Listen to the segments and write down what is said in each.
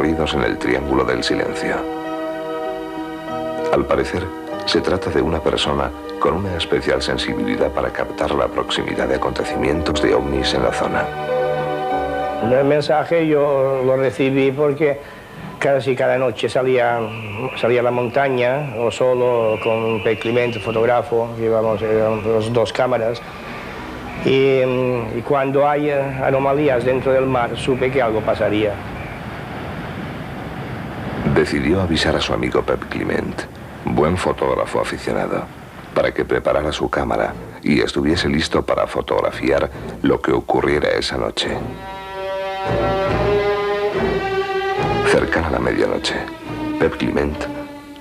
ocurridos en el Triángulo del Silencio. Al parecer, se trata de una persona con una especial sensibilidad para captar la proximidad de acontecimientos de ovnis en la zona. El mensaje yo lo recibí porque casi cada noche salía a la montaña, o solo con Pep Clement, el fotógrafo, llevamos las dos cámaras, y cuando hay anomalías dentro del mar supe que algo pasaría. Decidió avisar a su amigo Pep Clement, buen fotógrafo aficionado, para que preparara su cámara y estuviese listo para fotografiar lo que ocurriera esa noche. Cercana a la medianoche, Pep Clement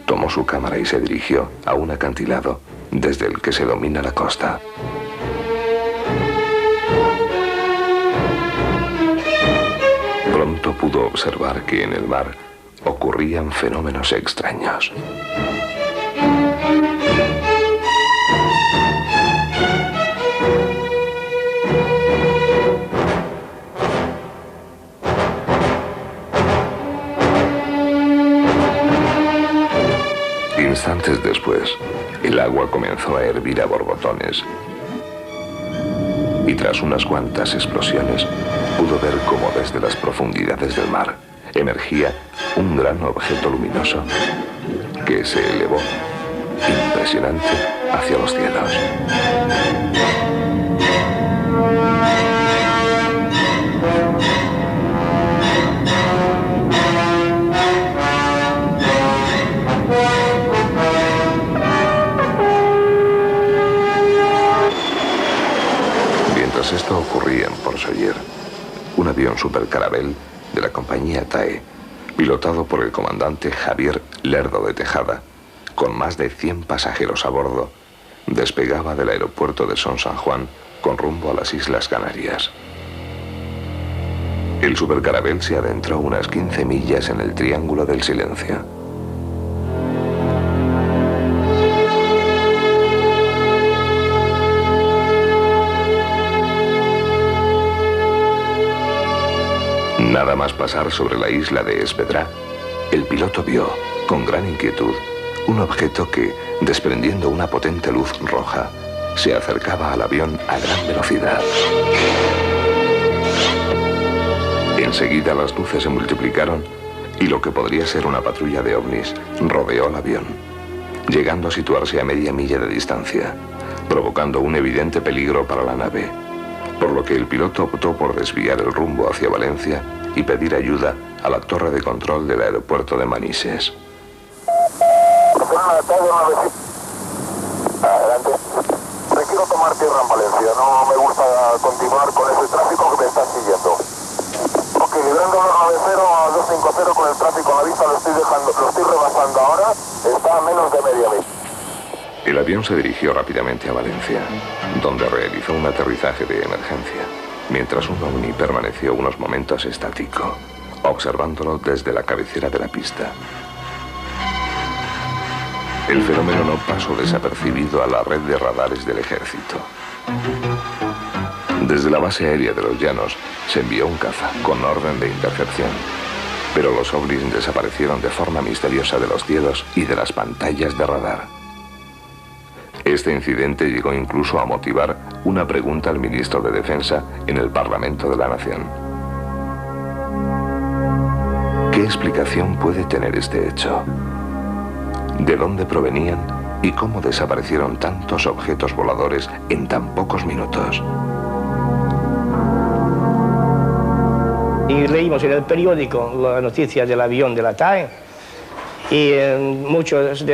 tomó su cámara y se dirigió a un acantilado desde el que se domina la costa. Pronto pudo observar que en el mar ocurrían fenómenos extraños. Instantes después, el agua comenzó a hervir a borbotones. Y tras unas cuantas explosiones, pudo ver cómo desde las profundidades del mar emergía un gran objeto luminoso que se elevó, impresionante, hacia los cielos. Mientras esto ocurría en Port Sayer, un avión Super Caravelle de la compañía TAE, pilotado por el comandante Javier Lerdo de Tejada, con más de 100 pasajeros a bordo, despegaba del aeropuerto de Son San Juan con rumbo a las Islas Canarias. El Super Caravelle se adentró unas 15 millas en el Triángulo del Silencio. Nada más pasar sobre la isla de Esvedra, el piloto vio, con gran inquietud, un objeto que, desprendiendo una potente luz roja, se acercaba al avión a gran velocidad. Enseguida las luces se multiplicaron y lo que podría ser una patrulla de ovnis rodeó el avión, llegando a situarse a media milla de distancia, provocando un evidente peligro para la nave, por lo que el piloto optó por desviar el rumbo hacia Valencia y pedir ayuda a la torre de control del aeropuerto de Manises. Adelante. Requiero tomar tierra en Valencia. No me gusta continuar con ese tráfico que me está siguiendo. Ok, librando el 90 a 250 con el tráfico a la vista, lo estoy rebasando ahora. Está a menos de media milla. El avión se dirigió rápidamente a Valencia, donde realizó un aterrizaje de emergencia, mientras un ovni permaneció unos momentos estático, observándolo desde la cabecera de la pista. El fenómeno no pasó desapercibido a la red de radares del ejército. Desde la base aérea de los Llanos se envió un caza con orden de intercepción, pero los ovnis desaparecieron de forma misteriosa de los cielos y de las pantallas de radar. Este incidente llegó incluso a motivar una pregunta al ministro de Defensa en el Parlamento de la Nación. ¿Qué explicación puede tener este hecho? ¿De dónde provenían y cómo desaparecieron tantos objetos voladores en tan pocos minutos? Y leímos en el periódico la noticia del avión de la TAE. Y muchos,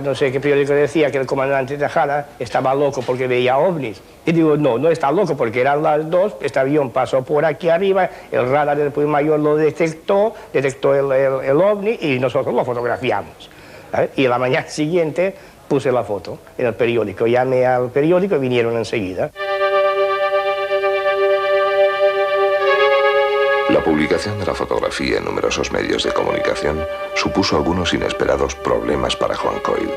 no sé qué periódico decía que el comandante Tejada estaba loco porque veía ovnis. Y digo, no está loco porque eran las 2, este avión pasó por aquí arriba, el radar del Puy Mayor lo detectó el ovni y nosotros lo fotografiamos. ¿Sabes? Y la mañana siguiente puse la foto en el periódico, llamé al periódico y vinieron enseguida. La publicación de la fotografía en numerosos medios de comunicación supuso algunos inesperados problemas para Juan Coil.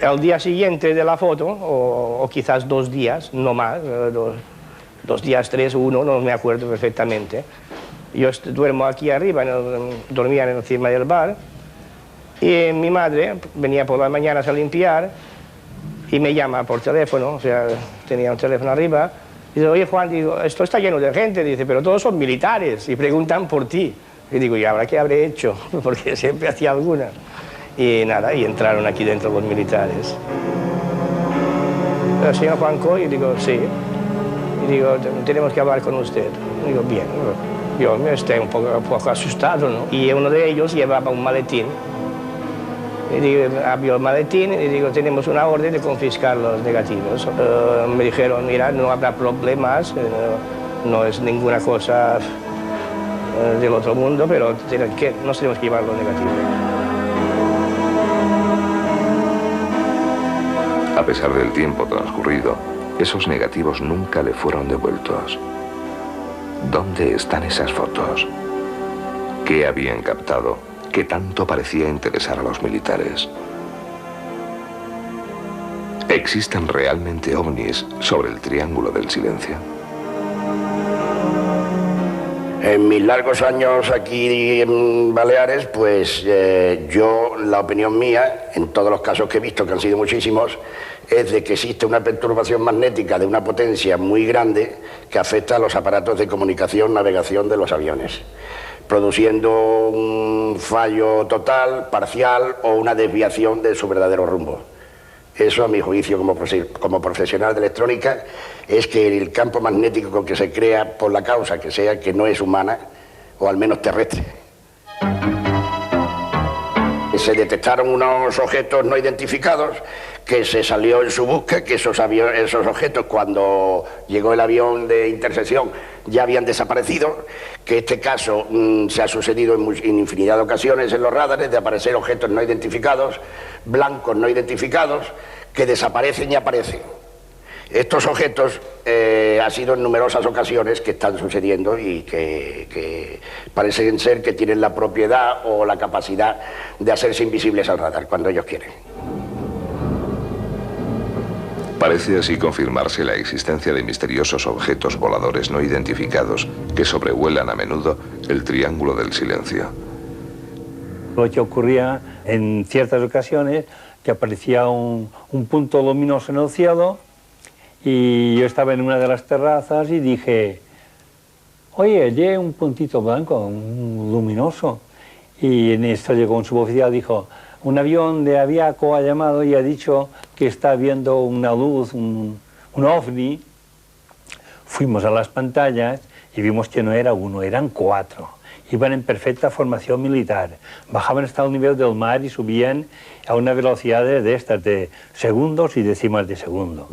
El día siguiente de la foto, o quizás 2 días, no más, 2 días, 3, 1, no me acuerdo perfectamente, Yo duermo aquí arriba, dormía encima del bar, y mi madre venía por las mañanas a limpiar y me llama por teléfono, o sea, tenía un teléfono arriba, y dice, oye Juan, digo, esto está lleno de gente, dice, pero todos son militares y preguntan por ti. Y digo, ¿y ahora qué habré hecho? Porque siempre hacía alguna. Y nada, y entraron aquí dentro los militares. El señor Juan Coy, digo, sí. Y digo, tenemos que hablar con usted. Y digo, bien. Yo me estoy un poco asustado, ¿no? Y uno de ellos llevaba un maletín. Y digo, abrió el maletín y digo, tenemos una orden de confiscar los negativos. Me dijeron, mira, no habrá problemas, no es ninguna cosa del otro mundo, pero nos tenemos que llevar los negativos. A pesar del tiempo transcurrido, esos negativos nunca le fueron devueltos. ¿Dónde están esas fotos? ¿Qué habían captado que tanto parecía interesar a los militares? ¿Existen realmente ovnis sobre el Triángulo del Silencio? En mis largos años aquí en Baleares, pues yo, la opinión mía, en todos los casos que he visto, que han sido muchísimos, es de que existe una perturbación magnética de una potencia muy grande que afecta a los aparatos de comunicación, navegación de los aviones, produciendo un fallo total, parcial o una desviación de su verdadero rumbo. Eso, a mi juicio, como profesional de electrónica, es que el campo magnético que se crea por la causa que sea, que no es humana, o al menos terrestre. Se detectaron unos objetos no identificados que se salió en su búsqueda, que esos objetos, cuando llegó el avión de intersección, ya habían desaparecido, que este caso se ha sucedido en infinidad de ocasiones en los radares, de aparecer objetos no identificados, blancos no identificados, que desaparecen y aparecen. Estos objetos ha sido en numerosas ocasiones que están sucediendo y que parecen ser que tienen la propiedad o la capacidad de hacerse invisibles al radar cuando ellos quieren. Parece así confirmarse la existencia de misteriosos objetos voladores no identificados que sobrevuelan a menudo el Triángulo del Silencio. Lo que ocurría en ciertas ocasiones, que aparecía un punto luminoso en el cielo, y yo estaba en una de las terrazas y dije, oye, hay un puntito blanco, un luminoso. Y en esto llegó un suboficial y dijo, un avión de Aviaco ha llamado y ha dicho que está viendo una luz, un ovni. Fuimos a las pantallas y vimos que no era uno, eran 4. Iban en perfecta formación militar, bajaban hasta el nivel del mar y subían a una velocidad de estas, de segundos y décimas de segundo.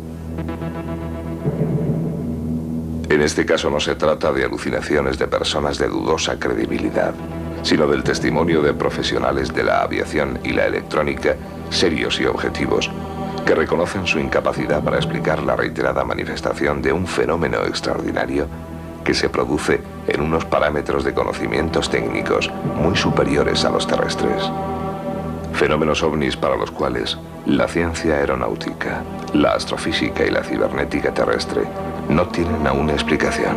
En este caso no se trata de alucinaciones de personas de dudosa credibilidad, sino del testimonio de profesionales de la aviación y la electrónica, serios y objetivos, que reconocen su incapacidad para explicar la reiterada manifestación de un fenómeno extraordinario que se produce en unos parámetros de conocimientos técnicos muy superiores a los terrestres. Fenómenos ovnis para los cuales la ciencia aeronáutica, la astrofísica y la cibernética terrestre no tienen aún explicación,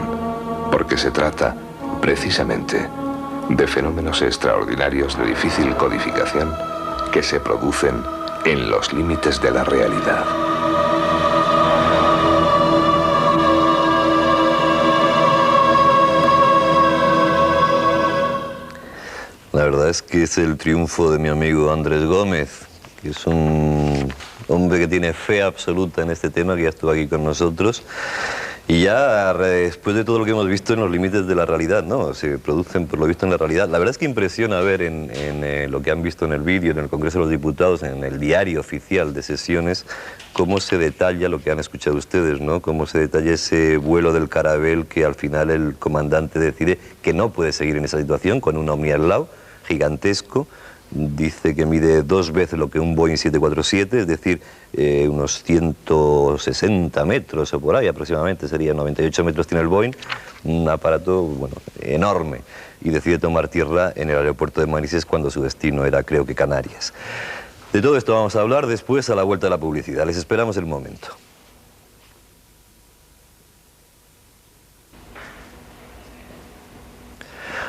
porque se trata, precisamente, de fenómenos extraordinarios de difícil codificación que se producen en los límites de la realidad. La verdad es que es el triunfo de mi amigo Andrés Gómez, que es un hombre que tiene fe absoluta en este tema, que ya estuvo aquí con nosotros. Y ya después de todo lo que hemos visto en los límites de la realidad, ¿no? Se producen por lo visto en la realidad. La verdad es que impresiona ver en lo que han visto en el vídeo, en el Congreso de los Diputados, en el diario oficial de sesiones, cómo se detalla lo que han escuchado ustedes, ¿no? Cómo se detalla ese vuelo del Carabel que al final el comandante decide que no puede seguir en esa situación con un ovni al lado, gigantesco. Dice que mide 2 veces lo que un Boeing 747, es decir, unos 160 metros o por ahí aproximadamente, sería 98 metros tiene el Boeing, un aparato, bueno, enorme, y decide tomar tierra en el aeropuerto de Manises cuando su destino era, creo que, Canarias. De todo esto vamos a hablar después a la vuelta de la publicidad. Les esperamos el momento.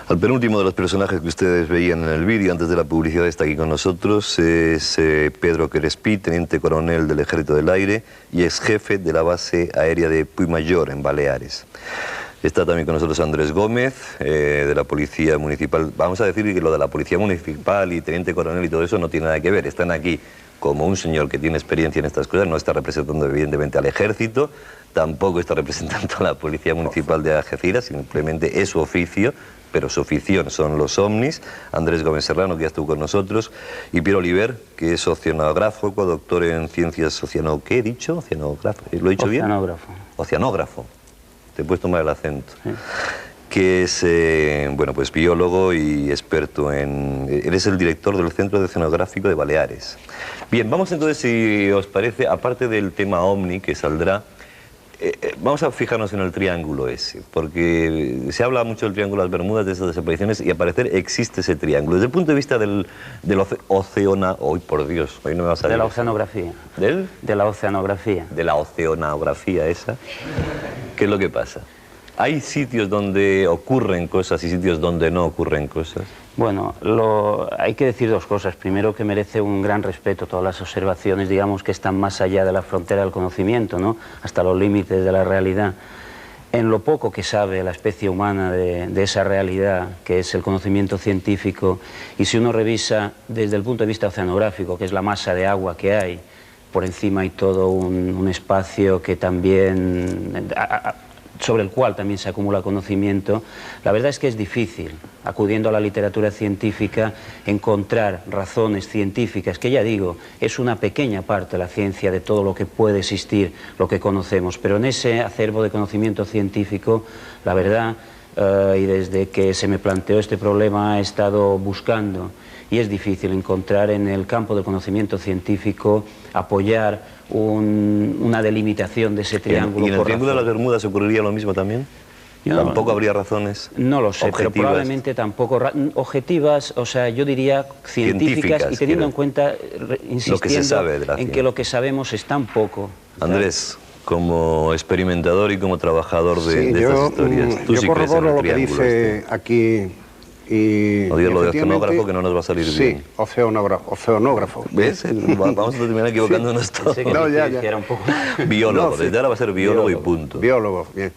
Al penúltimo de los personajes que ustedes veían en el vídeo antes de la publicidad está aquí con nosotros, es Pedro Crespí, teniente coronel del Ejército del Aire y ex jefe de la base aérea de Puymayor, en Baleares. Está también con nosotros Andrés Gómez, de la Policía Municipal. Vamos a decir que lo de la Policía Municipal y teniente coronel y todo eso no tiene nada que ver. Están aquí como un señor que tiene experiencia en estas cosas, no está representando evidentemente al Ejército, tampoco está representando a la Policía Municipal de Algeciras, simplemente es su oficio, pero su afición son los ovnis. Andrés Gómez Serrano, que ya estuvo con nosotros, y Piero Oliver, que es oceanógrafo, doctor en ciencias ¿qué he dicho? Oceanógrafo, ¿lo he dicho bien? Oceanógrafo. Oceanógrafo, te puedes tomar el acento. Sí. Que es, bueno, pues biólogo y experto en... Eres el director del Centro Oceanográfico de Baleares. Bien, vamos entonces, si os parece, aparte del tema ovni que saldrá, vamos a fijarnos en el triángulo ese, porque se habla mucho del triángulo de las Bermudas, de esas desapariciones, y al parecer existe ese triángulo. Desde el punto de vista del ¡Hoy, por Dios! Hoy no me va a salir. De la oceanografía. ¿Del? De la oceanografía. De la oceanografía esa. ¿Qué es lo que pasa? ¿Hay sitios donde ocurren cosas y sitios donde no ocurren cosas? Bueno, hay que decir dos cosas. Primero, que merece un gran respeto todas las observaciones, digamos, que están más allá de la frontera del conocimiento, ¿no? Hasta los límites de la realidad. En lo poco que sabe la especie humana de esa realidad, que es el conocimiento científico, y si uno revisa desde el punto de vista oceanográfico, que es la masa de agua que hay, por encima hay todo un espacio que también... sobre el cual también se acumula conocimiento, la verdad es que es difícil, acudiendo a la literatura científica, encontrar razones científicas, que ya digo, es una pequeña parte de la ciencia de todo lo que puede existir, lo que conocemos, pero en ese acervo de conocimiento científico, la verdad, y desde que se me planteó este problema he estado buscando, y es difícil encontrar en el campo del conocimiento científico apoyar una delimitación de ese triángulo. ¿Y en el triángulo de las Bermudas ocurriría lo mismo también? ¿Tampoco habría razones? No lo sé, objetivas? pero probablemente tampoco objetivas, o sea, yo diría científicas y teniendo en cuenta, insistiendo lo que se sabe de la en que lo que sabemos es tan poco. Andrés, como experimentador y como trabajador de estas historias, ¿tú yo sí crees en el lo que triángulo dice aquí? Y no digas lo de oceanógrafo, que no nos va a salir bien. Sí, oceanógrafo. ¿Ves? Vamos a terminar equivocándonos todos. No, ya. Era un poco... Biólogo, No, sí. desde ahora va a ser biólogo y punto. Biólogo, bien.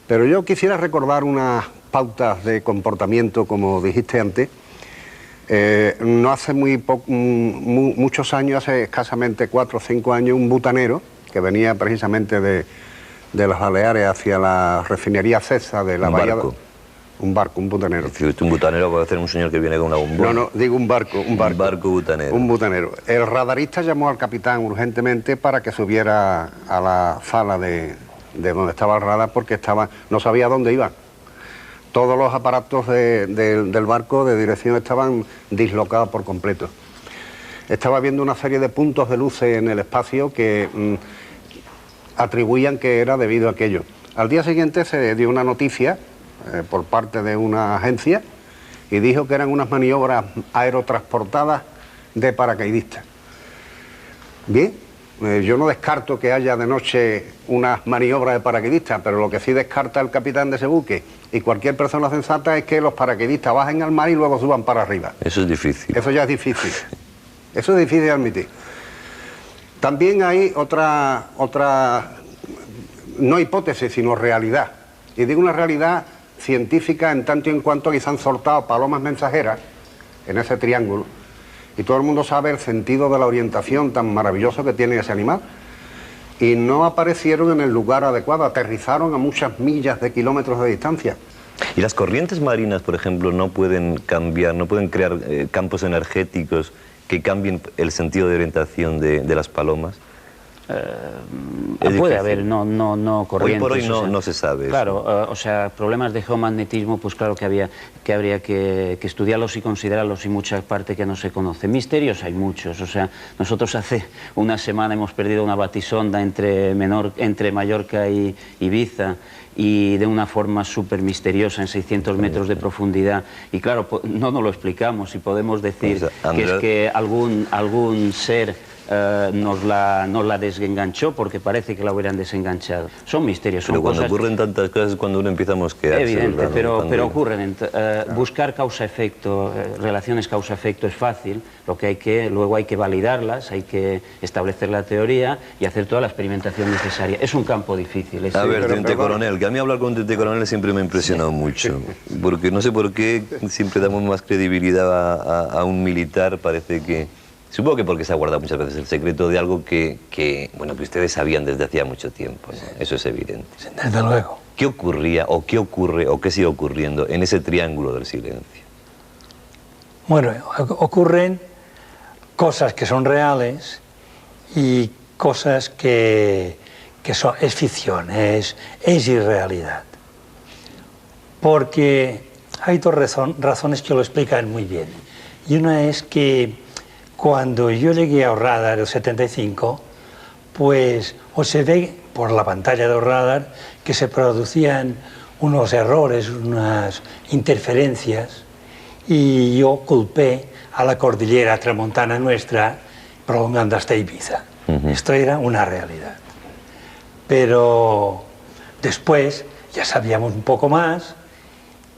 Pero yo quisiera recordar unas pautas de comportamiento, como dijiste antes. No hace muchos años, hace escasamente 4 o 5 años, un butanero que venía precisamente de las Baleares hacia la refinería Cesa de la bahía... Un barco, un butanero. Un butanero puede ser un señor que viene con una bombona. No, digo un barco. Un barco butanero. Un butanero. El radarista llamó al capitán urgentemente para que subiera a la sala de donde estaba el radar, porque no sabía dónde iba. Todos los aparatos del barco de dirección estaban dislocados por completo. Estaba viendo una serie de puntos de luces en el espacio que atribuían que era debido a aquello. Al día siguiente se dio una noticia por parte de una agencia y dijo que eran unas maniobras aerotransportadas de paracaidistas. Bien, yo no descarto que haya de noche unas maniobras de paracaidistas, pero lo que sí descarta el capitán de ese buque y cualquier persona sensata es que los paracaidistas bajen al mar y luego suban para arriba. Eso es difícil. Eso ya es difícil. Eso es difícil de admitir. También hay otra no hipótesis, sino realidad. Y digo una realidad científica en tanto y en cuanto que se han soltado palomas mensajeras en ese triángulo y todo el mundo sabe el sentido de la orientación tan maravilloso que tiene ese animal y no aparecieron en el lugar adecuado, aterrizaron a muchas millas de kilómetros de distancia. ¿Y las corrientes marinas, por ejemplo, no pueden cambiar, no pueden crear campos energéticos que cambien el sentido de orientación de las palomas? Puede haber, no corrientes. Hoy por hoy o sea, no se sabe. Claro, o sea, problemas de geomagnetismo, pues claro que habría que estudiarlos y considerarlos, y mucha parte que no se conoce. Misterios hay muchos, o sea, nosotros hace una semana hemos perdido una batisonda entre Mallorca y Ibiza, y de una forma súper misteriosa en 600 metros de profundidad, y claro, no nos lo explicamos y podemos decir que es que algún ser nos la desenganchó porque parece que la hubieran desenganchado. Son misterios, son pero cuando cosas... ocurren tantas cosas es cuando uno empieza a mosquearse. Evidente, ¿verdad? pero ocurren. Buscar causa-efecto, relaciones causa-efecto es fácil, luego hay que validarlas, hay que establecer la teoría y hacer toda la experimentación necesaria. Es un campo difícil. A ver, teniente coronel, que a mí hablar con teniente coronel siempre me ha impresionado mucho, porque no sé por qué siempre damos más credibilidad a un militar, parece que... Supongo que porque se ha guardado muchas veces el secreto de algo que ustedes sabían desde hacía mucho tiempo, ¿no? Eso es evidente. Desde luego. ¿Qué ocurría, o qué ocurre, o qué sigue ocurriendo en ese triángulo del silencio? Bueno, ocurren cosas que son reales y cosas que es ficción, es irrealidad. Porque hay dos razones que lo explican muy bien. Y una es que cuando yo llegué a Radar el 75, pues observé por la pantalla de Radar que se producían unos errores, unas interferencias, y yo culpé a la cordillera tramontana nuestra prolongando hasta Ibiza. Esto era una realidad. Pero después ya sabíamos un poco más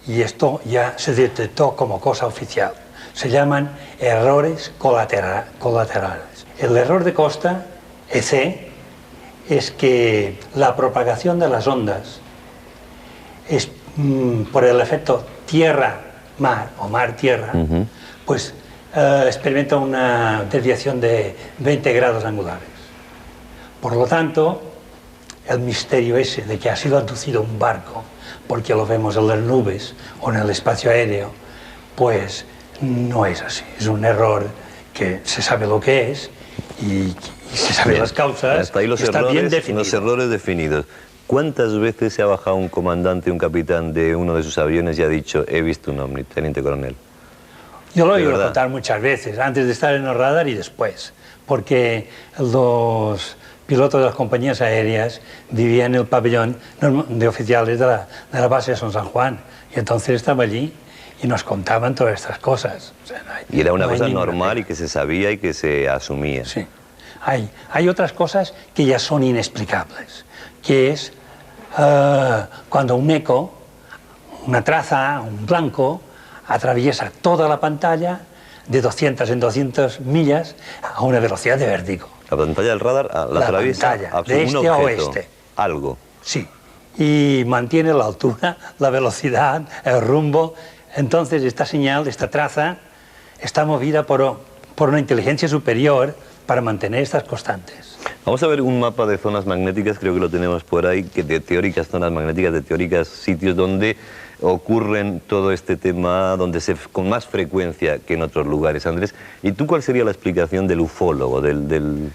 y esto ya se detectó como cosa oficial. Se llaman errores colaterales. El error de Costa, EC, es que la propagación de las ondas es por el efecto tierra-mar o mar-tierra, pues experimenta una desviación de 20 grados angulares. Por lo tanto, el misterio ese de que ha sido abducido un barco, porque lo vemos en las nubes o en el espacio aéreo, pues no es así. Es un error que se sabe lo que es y se sabe las causas. Hasta ahí los errores definidos. ¿Cuántas veces se ha bajado un comandante, un capitán de uno de sus aviones y ha dicho, he visto un ovni, teniente coronel? Yo lo he oído contar muchas veces, antes de estar en el radar y después, porque los pilotos de las compañías aéreas vivían en el pabellón de oficiales de la base de San Juan, y entonces estaba allí y nos contaban todas estas cosas. O sea, y era una cosa normal y que se sabía y que se asumía. Sí. Hay otras cosas que ya son inexplicables, que es cuando un eco, una traza, un blanco, atraviesa toda la pantalla de 200 en 200 millas a una velocidad de vértigo. La pantalla del radar la atraviesa de este a oeste. Algo. Sí. Y mantiene la altura, la velocidad, el rumbo. Entonces esta señal, esta traza, está movida por una inteligencia superior para mantener estas constantes. Vamos a ver un mapa de zonas magnéticas, creo que lo tenemos por ahí, de teóricas zonas magnéticas, de teóricas sitios donde ocurren todo este tema, con más frecuencia que en otros lugares. Andrés, ¿y tú cuál sería la explicación del ufólogo, del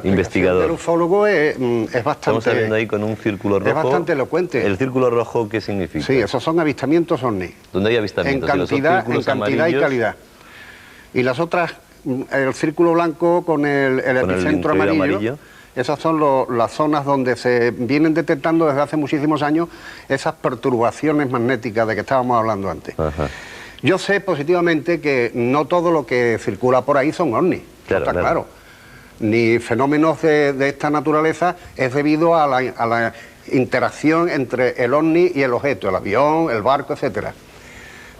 investigador? El ufólogo es bastante... Estamos viendo ahí con un círculo rojo. Es bastante elocuente. ¿El círculo rojo qué significa? Sí, esos son avistamientos ovni. ¿Dónde hay avistamientos? En cantidad y calidad. Y las otras, el círculo blanco con el epicentro amarillo, esas son las zonas donde se vienen detectando desde hace muchísimos años esas perturbaciones magnéticas de que estábamos hablando antes. Ajá. Yo sé positivamente que no todo lo que circula por ahí son ovnis, claro, está claro. Ni fenómenos de esta naturaleza es debido a la interacción entre el ovni y el objeto, el avión, el barco, etc.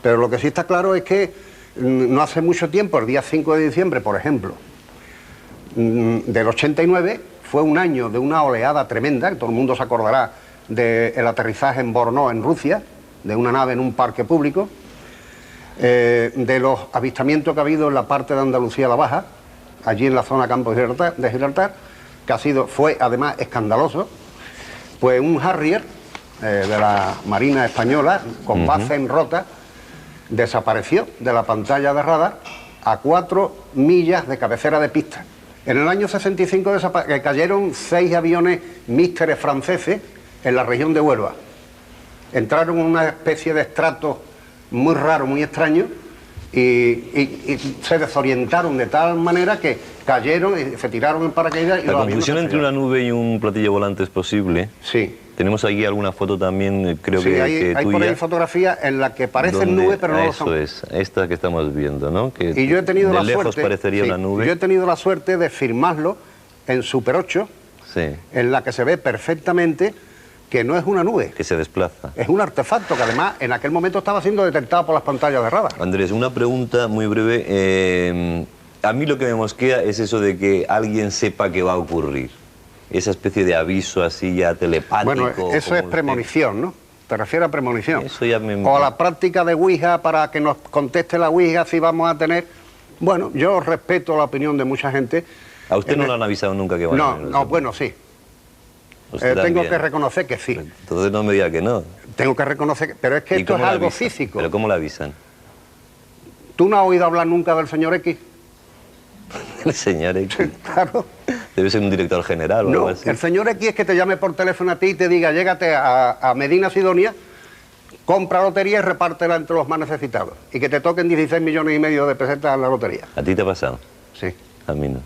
Pero lo que sí está claro es que no hace mucho tiempo, el día 5 de diciembre, por ejemplo, del 89, fue un año de una oleada tremenda, que todo el mundo se acordará del aterrizaje en Brno, en Rusia, de una nave en un parque público, de los avistamientos que ha habido en la parte de Andalucía la Baja, allí en la zona Campo de Gibraltar, que fue además escandaloso. Pues un Harrier de la Marina Española, con base en Rota, desapareció de la pantalla de radar a 4 millas de cabecera de pista. En el año 65 cayeron 6 aviones místeres franceses en la región de Huelva. Entraron en una especie de estrato muy raro, muy extraño, y se desorientaron de tal manera que cayeron y se tiraron en paracaídas. Y la confusión entre una nube y un platillo volante es posible. Sí. Tenemos aquí alguna foto también, creo sí, que hay tuya. por ahí fotografías en las que parecen nubes, pero no lo son. Eso es, esta que estamos viendo, ¿no? Que y yo he tenido de la lejos suerte, parecería sí, una nube. yo he tenido la suerte de filmarlo en Super 8, sí, en la que se ve perfectamente que no es una nube. Que se desplaza. Es un artefacto que además en aquel momento estaba siendo detectado por las pantallas de radar. Andrés, una pregunta muy breve. A mí lo que me mosquea es eso de que alguien sepa que va a ocurrir. Esa especie de aviso así ya telepático. Bueno, eso es premonición, ¿no? ¿Te refieres a premonición? Eso ya me... O a la práctica de Ouija para que nos conteste la Ouija si vamos a tener... Bueno, yo respeto la opinión de mucha gente. ¿A usted no le han avisado nunca que va a tener? No, bueno, sí. Tengo que reconocer que sí. Entonces no me diga que no. Tengo que reconocer que... Pero es que esto es algo físico. ¿Pero cómo le avisan? ¿Tú no has oído hablar nunca del señor X? El señor X. Claro. Debe ser un director general o algo así. El señor X es que te llame por teléfono a ti y te diga, llégate a Medina Sidonia, compra lotería y repártela entre los más necesitados. Y que te toquen 16,5 millones de pesetas en la lotería. ¿A ti te ha pasado? Sí. A mí no.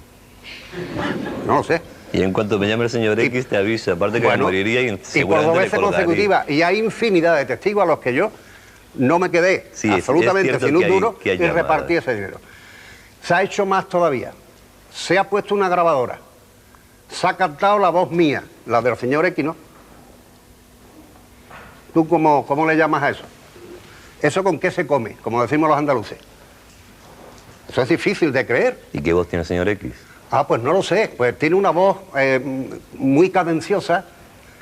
No lo sé. Y en cuanto me llame el señor X te avisa, aparte que me moriría y seguramente y por 2 veces consecutivas. Y hay infinidad de testigos a los que yo no me quedé absolutamente sin un duro y repartí ese dinero. Se ha hecho más todavía. Se ha puesto una grabadora. Se ha captado la voz mía, la del señor X, ¿no? ¿Tú cómo le llamas a eso? ¿Eso con qué se come? Como decimos los andaluces. Eso es difícil de creer. ¿Y qué voz tiene el señor X? Ah, pues no lo sé. Pues tiene una voz muy cadenciosa,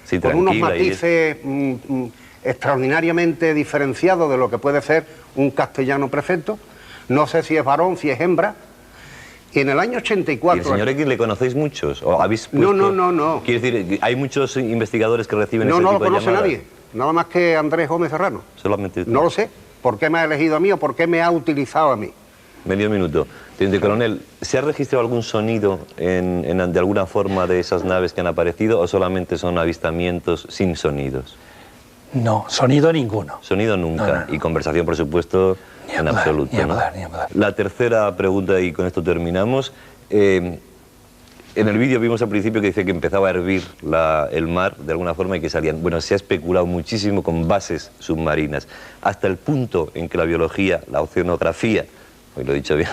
sí, con unos matices extraordinariamente diferenciados de lo que puede ser un castellano perfecto. No sé si es varón, si es hembra. Y en el año 84... ¿Y el señor X le conocéis muchos? ¿O habéis puesto... No. Quiero decir, hay muchos investigadores que reciben ese tipo de llamadas. No lo conoce nadie. Nada más que Andrés Gómez Serrano. Solamente usted. No lo sé. ¿Por qué me ha elegido a mí o por qué me ha utilizado a mí? Medio minuto. Teniente coronel, ¿se ha registrado algún sonido de alguna forma de esas naves que han aparecido o solamente son avistamientos sin sonidos? No, sonido ninguno. Sonido nunca. No. Y conversación, por supuesto, en absoluto. Ni hablar. La tercera pregunta, y con esto terminamos. En el vídeo vimos al principio que dice que empezaba a hervir el mar de alguna forma y que salían. Bueno, se ha especulado muchísimo con bases submarinas, hasta el punto en que la biología, la oceanografía, hoy lo he dicho bien,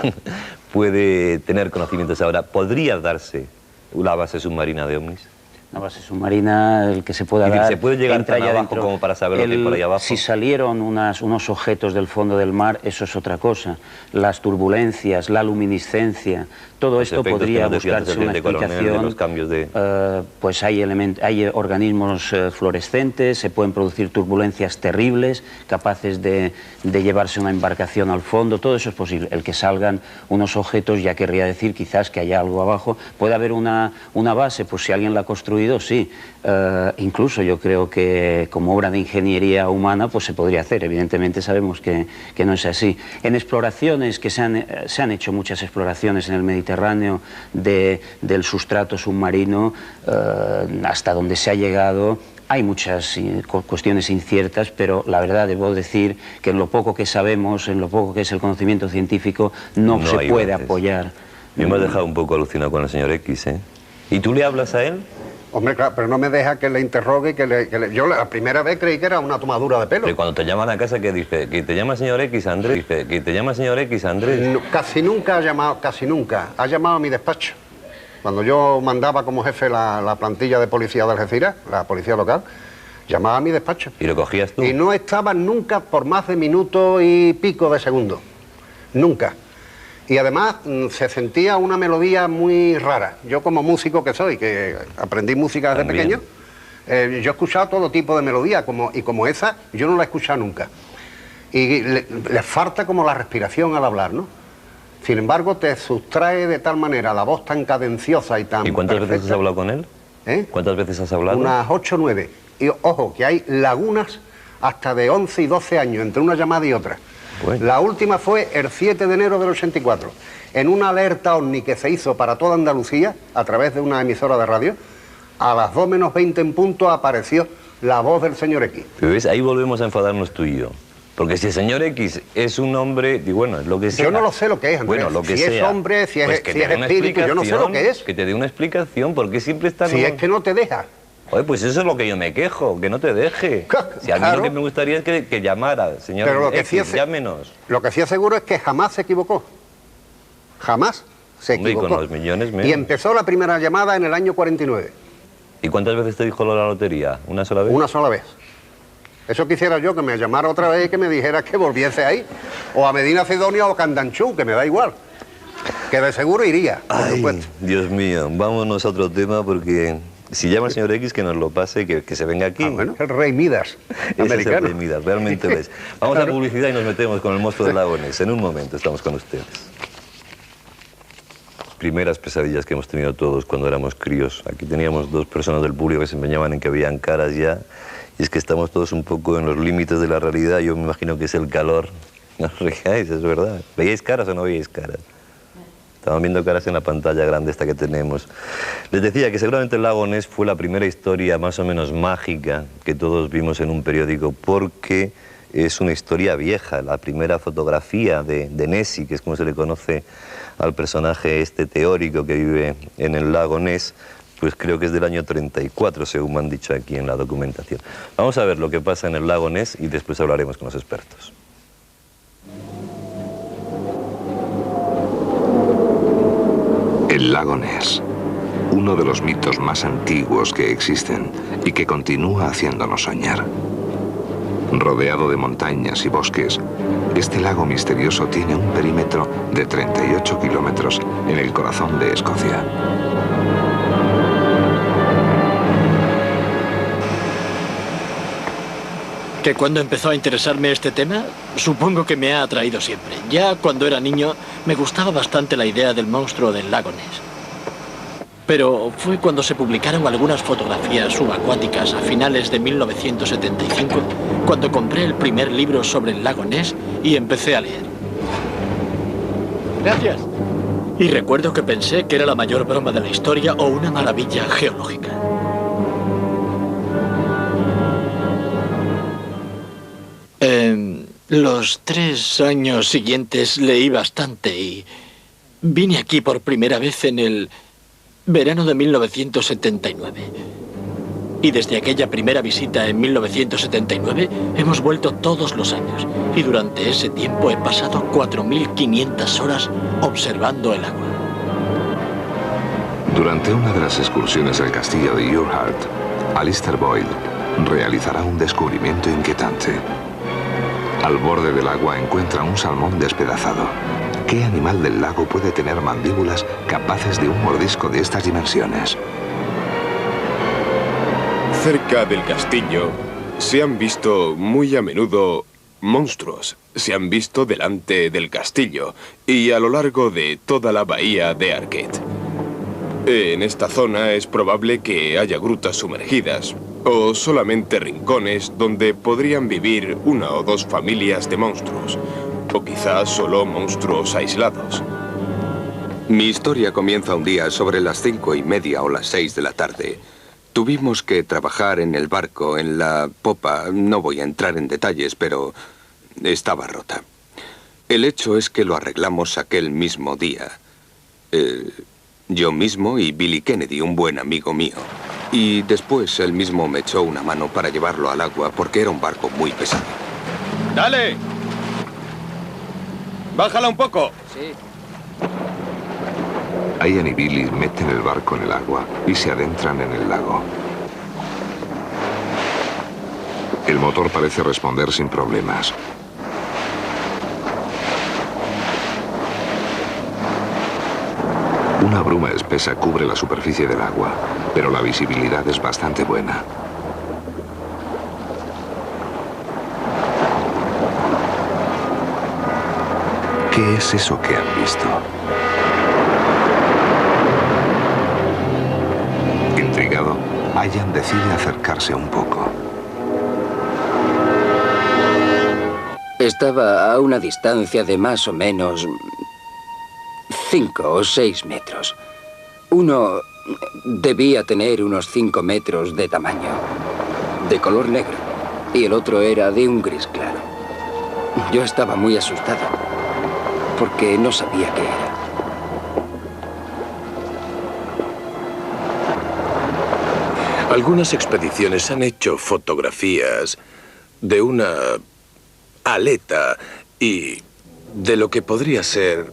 puede tener conocimientos ahora. ¿Podría darse una base submarina de ovnis? Una base submarina, el que se pueda dar... ¿Se puede llegar tan abajo como para saber lo que hay por ahí abajo? Si salieron unos objetos del fondo del mar, eso es otra cosa. Las turbulencias, la luminiscencia, todo esto podría buscarse una explicación. Los cambios de... Pues hay organismos fluorescentes, se pueden producir turbulencias terribles, capaces de llevarse una embarcación al fondo, todo eso es posible. El que salgan unos objetos ya querría decir quizás que haya algo abajo. Puede haber una base, pues si alguien la ha construido, sí. Incluso yo creo que como obra de ingeniería humana pues se podría hacer. Evidentemente sabemos que no es así. En exploraciones, que se han hecho muchas exploraciones en el Mediterráneo del sustrato submarino, hasta donde se ha llegado, hay muchas cuestiones inciertas, pero la verdad debo decir que en lo poco que sabemos, en lo poco que es el conocimiento científico, no se puede apoyar. Me hemos dejado un poco alucinado con el señor X, ¿eh? ¿Y tú le hablas a él? Hombre, claro, pero no me deja que le interrogue, yo la primera vez creí que era una tomadura de pelo. Pero cuando te llaman a casa, ¿qué dice? ¿Que te llama el señor X, Andrés? Dice, ¿que te llama el señor X, Andrés? No, casi nunca ha llamado, Ha llamado a mi despacho. Cuando yo mandaba como jefe la plantilla de policía de Algeciras, la policía local, llamaba a mi despacho. ¿Y lo cogías tú? Y no estaba nunca por más de minuto y pico de segundo. Nunca. Y además se sentía una melodía muy rara. Yo como músico que soy, que aprendí música desde pequeño, yo he escuchado todo tipo de melodías, y como esa yo no la he escuchado nunca. Y le falta como la respiración al hablar, ¿no? Sin embargo, te sustrae de tal manera la voz tan cadenciosa y tan... ¿Y cuántas veces has hablado con él? ¿Cuántas veces has hablado? Unas 8 o 9. Y ojo, que hay lagunas hasta de 11 y 12 años entre una llamada y otra. Bueno. La última fue el 7 de enero del 84, en una alerta ovni que se hizo para toda Andalucía, a través de una emisora de radio. A las 2 menos 20 en punto apareció la voz del señor X. Pero ves, ahí volvemos a enfadarnos tú y yo. Porque si el señor X es un hombre, y bueno, es lo que sea. Yo no lo sé lo que es, Andrés. Bueno, lo que si sea. es hombre, si es, Pues que si te es dé una espíritu, yo no sé lo que es. Que te dé una explicación, porque siempre está... Si es que no te deja. Joder, pues eso es lo que yo me quejo, que no te deje. Si a mí Claro. lo que me gustaría es que llamara, señor Pero lo que X, sí es, llámenos. Lo que sí es seguro es que jamás se equivocó. Jamás se Hombre, y equivocó. con los millones menos. Y empezó la primera llamada en el año 49. ¿Y cuántas veces te dijo lo de la lotería? ¿Una sola vez? Una sola vez. Eso quisiera yo, que me llamara otra vez y que me dijera que volviese ahí. O a Medina Sidonia o Candanchú, que me da igual. Que de seguro iría, por Ay, supuesto. Dios mío, vámonos a otro tema porque si llama el señor X que nos lo pase, que se venga aquí. Bueno, el Rey Midas, Ese es el americano. Rey Midas, realmente lo es. Vamos a publicidad y nos metemos con el monstruo del lago Ness. En un momento estamos con ustedes. Primeras pesadillas que hemos tenido todos cuando éramos críos. Aquí teníamos dos personas del público que se empeñaban en que veían caras ya. Y es que estamos todos un poco en los límites de la realidad. Yo me imagino que es el calor. No os rijáis, es verdad. ¿Veíais caras o no veíais caras? Estaban viendo caras en la pantalla grande esta que tenemos. Les decía que seguramente el lago Ness fue la primera historia más o menos mágica que todos vimos en un periódico, porque es una historia vieja. La primera fotografía de Nessie, que es como se le conoce al personaje este teórico que vive en el lago Ness, pues creo que es del año 34, según me han dicho aquí en la documentación. Vamos a ver lo que pasa en el lago Ness y después hablaremos con los expertos. El lago Ness, uno de los mitos más antiguos que existen y que continúa haciéndonos soñar. Rodeado de montañas y bosques, este lago misterioso tiene un perímetro de 38 kilómetros en el corazón de Escocia. ¿Que cuando empezó a interesarme este tema? Supongo que me ha atraído siempre. Ya cuando era niño me gustaba bastante la idea del monstruo del lago Ness. Pero fue cuando se publicaron algunas fotografías subacuáticas a finales de 1975 cuando compré el primer libro sobre el lago Ness y empecé a leer. Gracias. Y recuerdo que pensé que era la mayor broma de la historia o una maravilla geológica. Los 3 años siguientes leí bastante y vine aquí por primera vez en el verano de 1979. Y desde aquella primera visita en 1979 hemos vuelto todos los años. Y durante ese tiempo he pasado 4.500 horas observando el agua. Durante una de las excursiones al castillo de Urquhart, Alistair Boyle realizará un descubrimiento inquietante. Al borde del agua encuentra un salmón despedazado. ¿Qué animal del lago puede tener mandíbulas capaces de un mordisco de estas dimensiones? Cerca del castillo se han visto muy a menudo monstruos. Se han visto delante del castillo y a lo largo de toda la bahía de Arquette. En esta zona es probable que haya grutas sumergidas o solamente rincones donde podrían vivir 1 o 2 familias de monstruos, o quizás solo monstruos aislados. Mi historia comienza un día sobre las 5:30 o las 6 de la tarde. Tuvimos que trabajar en el barco, en la popa. No voy a entrar en detalles, pero estaba rota. El hecho es que lo arreglamos aquel mismo día. Yo mismo y Billy Kennedy, un buen amigo mío. Y después él mismo me echó una mano para llevarlo al agua porque era un barco muy pesado. ¡Dale! ¡Bájala un poco! Sí. Ian y Billy meten el barco en el agua y se adentran en el lago. El motor parece responder sin problemas. Una bruma espesa cubre la superficie del agua, pero la visibilidad es bastante buena. ¿Qué es eso que han visto? Intrigado, Ian decide acercarse un poco. Estaba a una distancia de más o menos 5 o 6 metros. Uno debía tener unos 5 metros de tamaño, de color negro, y el otro era de un gris claro. Yo estaba muy asustado, porque no sabía qué era. Algunas expediciones han hecho fotografías de una aleta y de lo que podría ser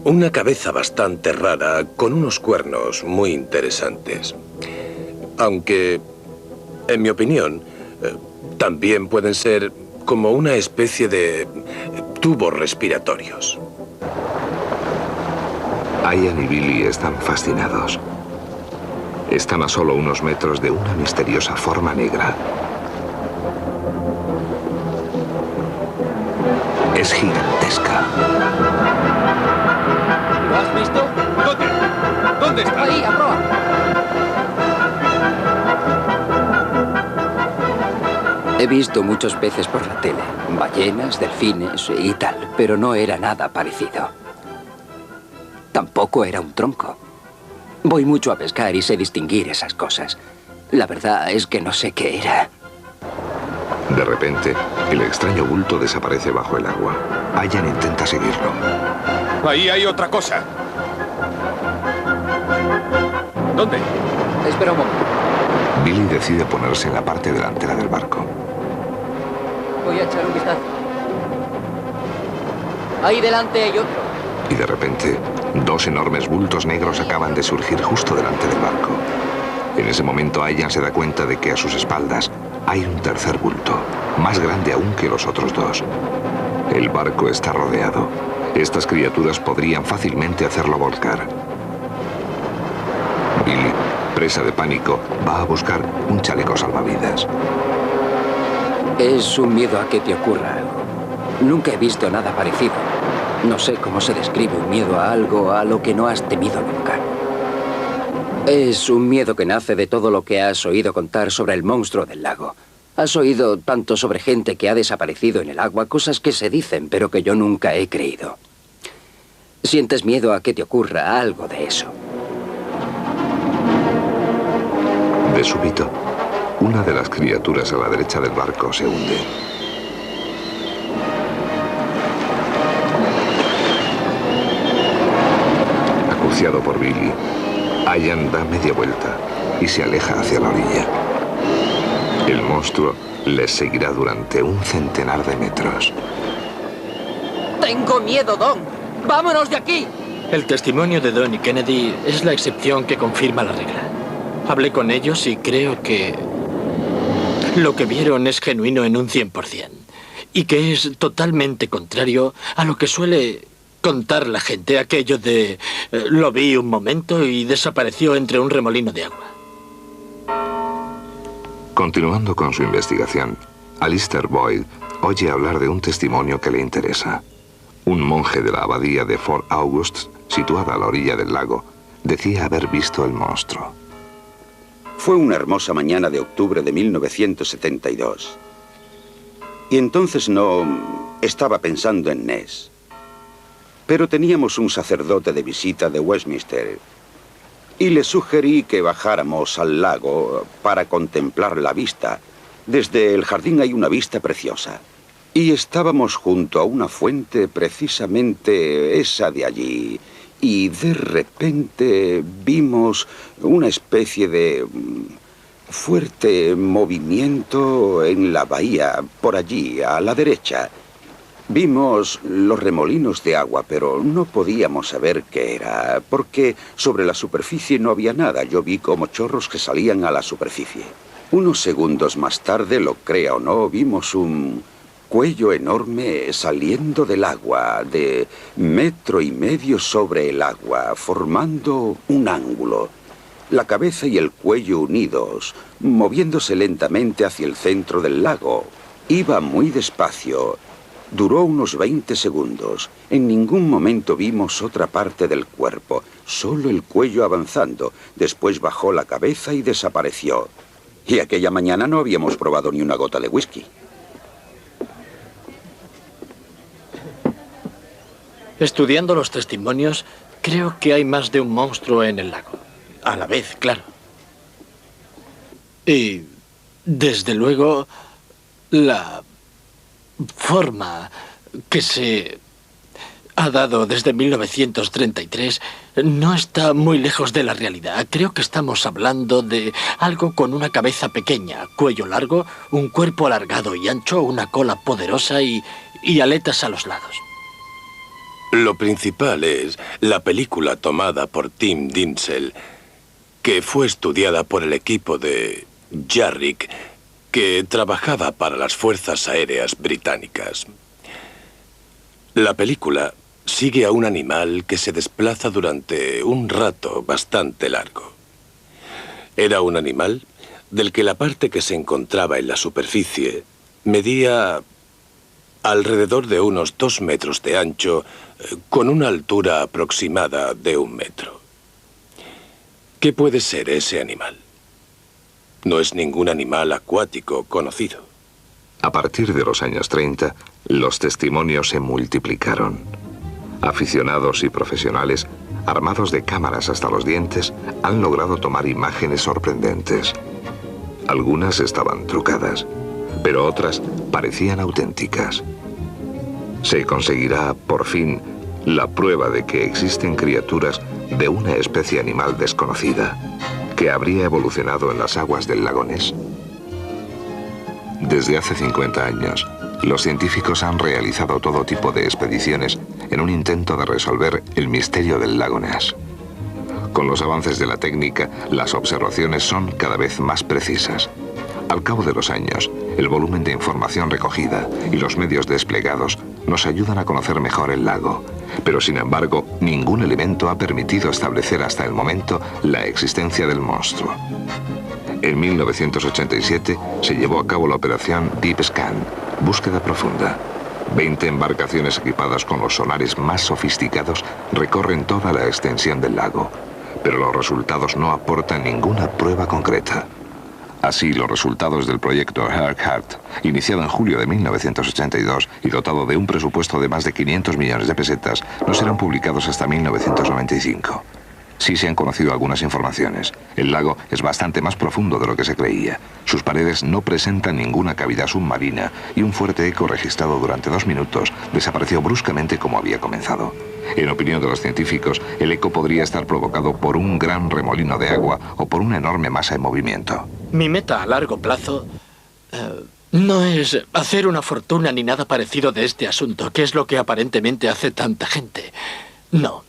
una cabeza bastante rara con unos cuernos muy interesantes. Aunque, en mi opinión, también pueden ser como una especie de tubos respiratorios. Ian y Billy están fascinados. Están a solo unos metros de una misteriosa forma negra. Es gigantesca. ¿Lo has visto? ¿Dónde? ¿Dónde está? Ahí, a proa. He visto muchos peces por la tele, ballenas, delfines y tal, pero no era nada parecido. Tampoco era un tronco. Voy mucho a pescar y sé distinguir esas cosas. La verdad es que no sé qué era. De repente, el extraño bulto desaparece bajo el agua. Ian intenta seguirlo. Ahí hay otra cosa. ¿Dónde? Espera un momento. Billy decide ponerse en la parte delantera del barco. Voy a echar un vistazo. Ahí delante hay otro. Y de repente, dos enormes bultos negros acaban de surgir justo delante del barco. En ese momento, Ian se da cuenta de que a sus espaldas hay un tercer bulto, más grande aún que los otros dos. El barco está rodeado. Estas criaturas podrían fácilmente hacerlo volcar. Billy, presa de pánico, va a buscar un chaleco salvavidas. Es un miedo a que te ocurra algo. Nunca he visto nada parecido. No sé cómo se describe un miedo a algo a lo que no has temido nunca. Es un miedo que nace de todo lo que has oído contar sobre el monstruo del lago. Has oído tanto sobre gente que ha desaparecido en el agua, cosas que se dicen, pero que yo nunca he creído. Sientes miedo a que te ocurra algo de eso. De súbito, una de las criaturas a la derecha del barco se hunde. Acuciado por Billy, Ian da media vuelta y se aleja hacia la orilla. El monstruo les seguirá durante un centenar de metros. ¡Tengo miedo, Don! ¡Vámonos de aquí! El testimonio de Don y Kennedy es la excepción que confirma la regla. Hablé con ellos y creo que lo que vieron es genuino en un 100%. Y que es totalmente contrario a lo que suele contar la gente, aquello de lo vi un momento y desapareció entre un remolino de agua. Continuando con su investigación, Alistair Boyd oye hablar de un testimonio que le interesa. Un monje de la abadía de Fort August, situada a la orilla del lago, decía haber visto el monstruo. Fue una hermosa mañana de octubre de 1972. Y entonces no estaba pensando en Ness. Pero teníamos un sacerdote de visita de Westminster y le sugerí que bajáramos al lago para contemplar la vista. Desde el jardín hay una vista preciosa. Y estábamos junto a una fuente, precisamente esa de allí. Y de repente vimos una especie de fuerte movimiento en la bahía, por allí, a la derecha. Vimos los remolinos de agua, pero no podíamos saber qué era, porque sobre la superficie no había nada. Yo vi como chorros que salían a la superficie. Unos segundos más tarde, lo crea o no, vimos un cuello enorme saliendo del agua, de 1,5 metros sobre el agua, formando un ángulo. La cabeza y el cuello unidos, moviéndose lentamente hacia el centro del lago. Iba muy despacio. Duró unos 20 segundos. En ningún momento vimos otra parte del cuerpo, solo el cuello avanzando. Después bajó la cabeza y desapareció. Y aquella mañana no habíamos probado ni una gota de whisky. Estudiando los testimonios, creo que hay más de un monstruo en el lago. A la vez, claro. Y, desde luego, la forma que se ha dado desde 1933 no está muy lejos de la realidad. Creo que estamos hablando de algo con una cabeza pequeña, cuello largo, un cuerpo alargado y ancho, una cola poderosa y aletas a los lados. Lo principal es la película tomada por Tim Dinsel, que fue estudiada por el equipo de Jarrick, que trabajaba para las Fuerzas Aéreas Británicas. La película sigue a un animal que se desplaza durante un rato bastante largo. Era un animal del que la parte que se encontraba en la superficie medía alrededor de unos 2 metros de ancho, con una altura aproximada de 1 metro. ¿Qué puede ser ese animal? No es ningún animal acuático conocido. A partir de los años 30, los testimonios se multiplicaron. Aficionados y profesionales, armados de cámaras hasta los dientes, han logrado tomar imágenes sorprendentes. Algunas estaban trucadas, pero otras parecían auténticas. Se conseguirá, por fin, la prueba de que existen criaturas de una especie animal desconocida, que habría evolucionado en las aguas del lago Ness. Desde hace 50 años, los científicos han realizado todo tipo de expediciones en un intento de resolver el misterio del lago Ness. Con los avances de la técnica, las observaciones son cada vez más precisas. Al cabo de los años, el volumen de información recogida y los medios desplegados nos ayudan a conocer mejor el lago, pero sin embargo, ningún elemento ha permitido establecer hasta el momento la existencia del monstruo. En 1987 se llevó a cabo la operación Deep Scan, búsqueda profunda. 20 embarcaciones equipadas con los sonares más sofisticados recorren toda la extensión del lago, pero los resultados no aportan ninguna prueba concreta. Así, los resultados del proyecto Urquhart, iniciado en julio de 1982 y dotado de un presupuesto de más de 500 millones de pesetas, no serán publicados hasta 1995. Sí se han conocido algunas informaciones. El lago es bastante más profundo de lo que se creía. Sus paredes no presentan ninguna cavidad submarina y un fuerte eco registrado durante 2 minutos desapareció bruscamente como había comenzado. En opinión de los científicos, el eco podría estar provocado por un gran remolino de agua o por una enorme masa en movimiento. Mi meta a largo plazo no es hacer una fortuna ni nada parecido de este asunto, que es lo que aparentemente hace tanta gente. No.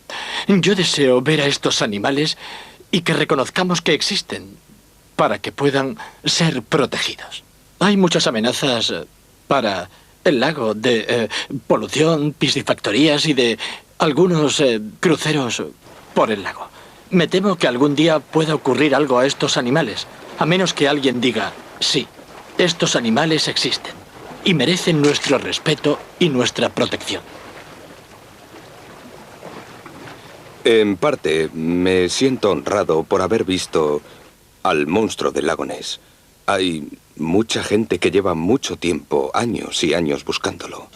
Yo deseo ver a estos animales y que reconozcamos que existen para que puedan ser protegidos. Hay muchas amenazas para el lago de polución, piscifactorías y de algunos cruceros por el lago. Me temo que algún día pueda ocurrir algo a estos animales, a menos que alguien diga, sí, estos animales existen y merecen nuestro respeto y nuestra protección. En parte, me siento honrado por haber visto al monstruo del lago Ness. Hay mucha gente que lleva mucho tiempo, años y años buscándolo.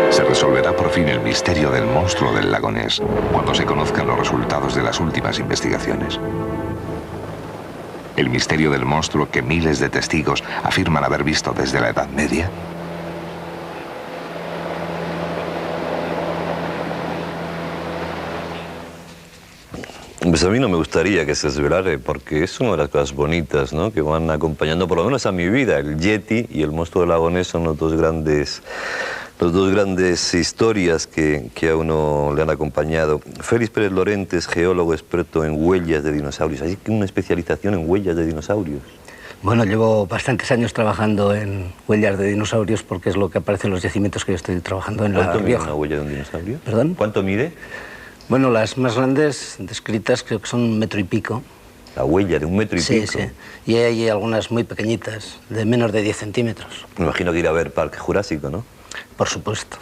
Se resolverá por fin el misterio del monstruo del lago Ness cuando se conozcan los resultados de las últimas investigaciones. El misterio del monstruo que miles de testigos afirman haber visto desde la Edad Media. Pues a mí no me gustaría que se desvelare, porque es una de las cosas bonitas, ¿no?, que van acompañando por lo menos a mi vida. El Yeti y el monstruo del lago Ness son los dos grandes historias que a uno le han acompañado. Félix Pérez Lorente es geólogo experto en huellas de dinosaurios. ¿Hay una especialización en huellas de dinosaurios? Bueno, llevo bastantes años trabajando en huellas de dinosaurios porque es lo que aparece en los yacimientos que yo estoy trabajando en La Rioja. ¿Cuánto mide una huella de un dinosaurio? ¿Perdón? ¿Cuánto mide? Bueno, las más grandes descritas creo que son 1,5 metros. ¿La huella de 1,5 metros? Sí, sí. Y hay algunas muy pequeñitas, de menos de 10 centímetros. Me imagino que ir a ver Parque Jurásico, ¿no? Por supuesto.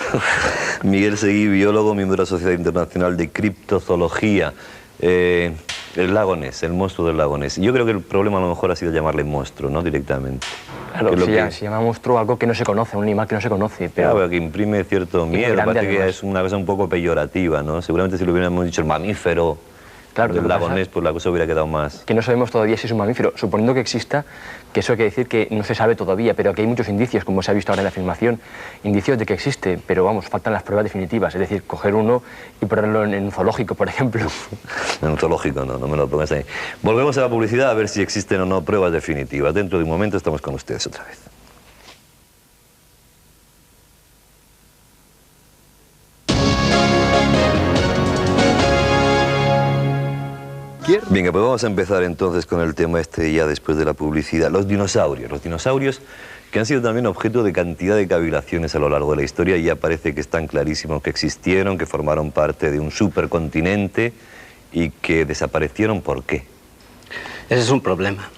Miguel Seguí, biólogo, miembro de la Sociedad Internacional de Criptozoología. El lago Ness, el monstruo del lago Ness. Yo creo que el problema a lo mejor ha sido llamarle monstruo, ¿no?, directamente. Claro, se llama monstruo algo que no se conoce, un animal que no se conoce. Pero claro, que imprime cierto miedo, parece que es una cosa un poco peyorativa, ¿no? Seguramente si lo hubiéramos dicho el mamífero, Claro, del lago Ness, pues la cosa hubiera quedado más... Que no sabemos todavía si es un mamífero, suponiendo que exista, que eso quiere decir que no se sabe todavía, pero que hay muchos indicios, como se ha visto ahora en la filmación, indicios de que existe, pero vamos, faltan las pruebas definitivas, es decir, coger uno y ponerlo en un zoológico, por ejemplo. En un zoológico no me lo pongas ahí. Volvemos a la publicidad a ver si existen o no pruebas definitivas. Dentro de un momento estamos con ustedes otra vez. Venga, pues vamos a empezar entonces con el tema este ya después de la publicidad. Los dinosaurios que han sido también objeto de cantidad de cavilaciones a lo largo de la historia y ya parece que están clarísimos que existieron, que formaron parte de un supercontinente y que desaparecieron. ¿Por qué? Ese es un problema.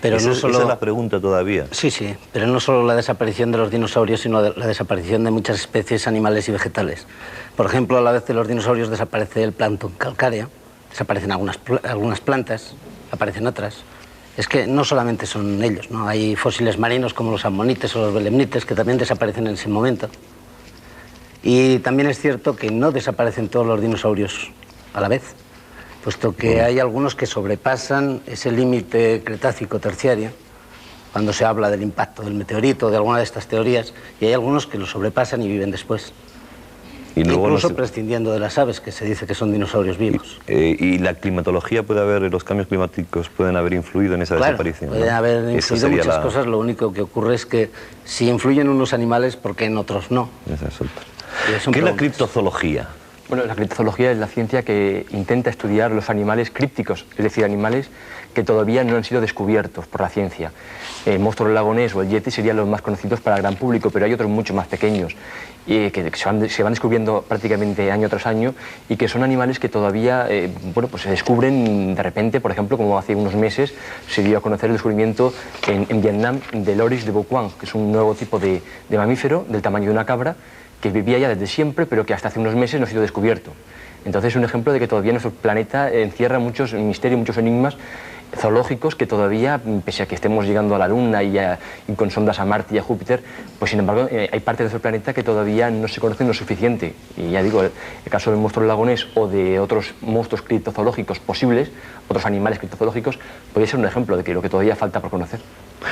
Pero no solo... Esa es la pregunta todavía. Sí, pero no solo la desaparición de los dinosaurios, sino la desaparición de muchas especies animales y vegetales. Por ejemplo, a la vez de los dinosaurios desaparece el plancton calcáreo, desaparecen algunas plantas, aparecen otras. Es que no solamente son ellos, ¿no? Hay fósiles marinos como los ammonites o los belemnites que también desaparecen en ese momento. Y también es cierto que no desaparecen todos los dinosaurios a la vez, puesto que hay algunos que sobrepasan ese límite cretácico-terciario, cuando se habla del impacto del meteorito, de alguna de estas teorías, y hay algunos que lo sobrepasan y viven después. Y luego incluso prescindiendo de las aves, que se dice que son dinosaurios vivos. ¿Y la climatología puede haber, los cambios climáticos pueden haber influido en esa desaparición? Pueden haber influido muchas cosas, lo único que ocurre es que si influyen unos animales, ¿por qué en otros no? Esa es otra. ¿Qué es la criptozoología? Bueno, la criptozoología es la ciencia que intenta estudiar los animales crípticos, es decir, animales que todavía no han sido descubiertos por la ciencia. El monstruo del lago Ness o el yeti serían los más conocidos para el gran público, pero hay otros mucho más pequeños que se van descubriendo prácticamente año tras año y que son animales que todavía pues se descubren de repente. Por ejemplo, como hace unos meses se dio a conocer el descubrimiento en Vietnam del oryx de Boquang, que es un nuevo tipo de mamífero del tamaño de una cabra que vivía ya desde siempre, pero que hasta hace unos meses no ha sido descubierto. Entonces es un ejemplo de que todavía nuestro planeta encierra muchos misterios, muchos enigmas zoológicos que todavía, pese a que estemos llegando a la Luna y con sondas a Marte y a Júpiter, pues sin embargo hay partes de nuestro planeta que todavía no se conocen lo suficiente. Y ya digo, el caso del monstruo del lago Ness o de otros monstruos criptozoológicos posibles, otros animales criptozoológicos, podría ser un ejemplo de que lo que todavía falta por conocer.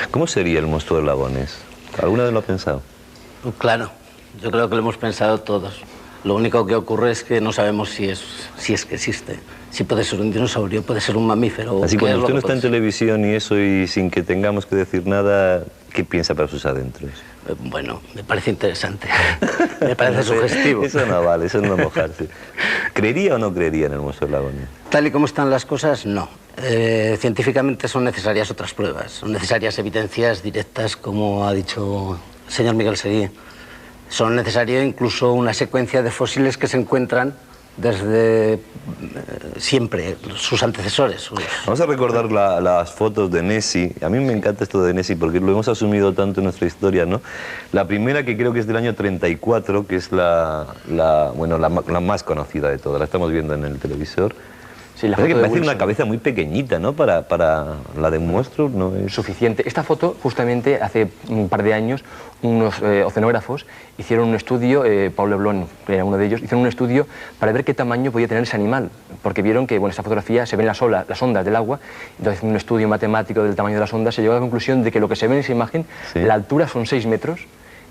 ¿Cómo sería el monstruo del lago Ness? ¿Alguna vez lo ha pensado? Claro, yo creo que lo hemos pensado todos. Lo único que ocurre es que no sabemos si es que existe. Si puede ser un dinosaurio, puede ser un mamífero. Así cuando usted no está en televisión y eso, y sin que tengamos que decir nada, ¿qué piensa para sus adentros? Bueno, me parece interesante. Me parece sugestivo. Eso no vale, eso no es mojarse. ¿Creería o no creería en el monstruo del lago Ness? Tal y como están las cosas, no. Científicamente son necesarias otras pruebas. Son necesarias evidencias directas, como ha dicho el señor Miguel Seguí. Son necesarias incluso una secuencia de fósiles que se encuentran desde siempre, sus antecesores. Vamos a recordar las fotos de Nessie. A mí me encanta esto de Nessie porque lo hemos asumido tanto en nuestra historia, ¿no? La primera, que creo que es del año 34, que es la más conocida de todas, la estamos viendo en el televisor. Sí, parece una cabeza muy pequeñita, ¿no? Para la de un monstruo no es suficiente. Esta foto, justamente, hace un par de años, unos oceanógrafos hicieron un estudio, Paul Leblon, que era uno de ellos, hicieron un estudio para ver qué tamaño podía tener ese animal, porque vieron que, bueno, esta fotografía se ven las ondas del agua, entonces un estudio matemático del tamaño de las ondas se llegó a la conclusión de que lo que se ve en esa imagen, sí, la altura son 6 metros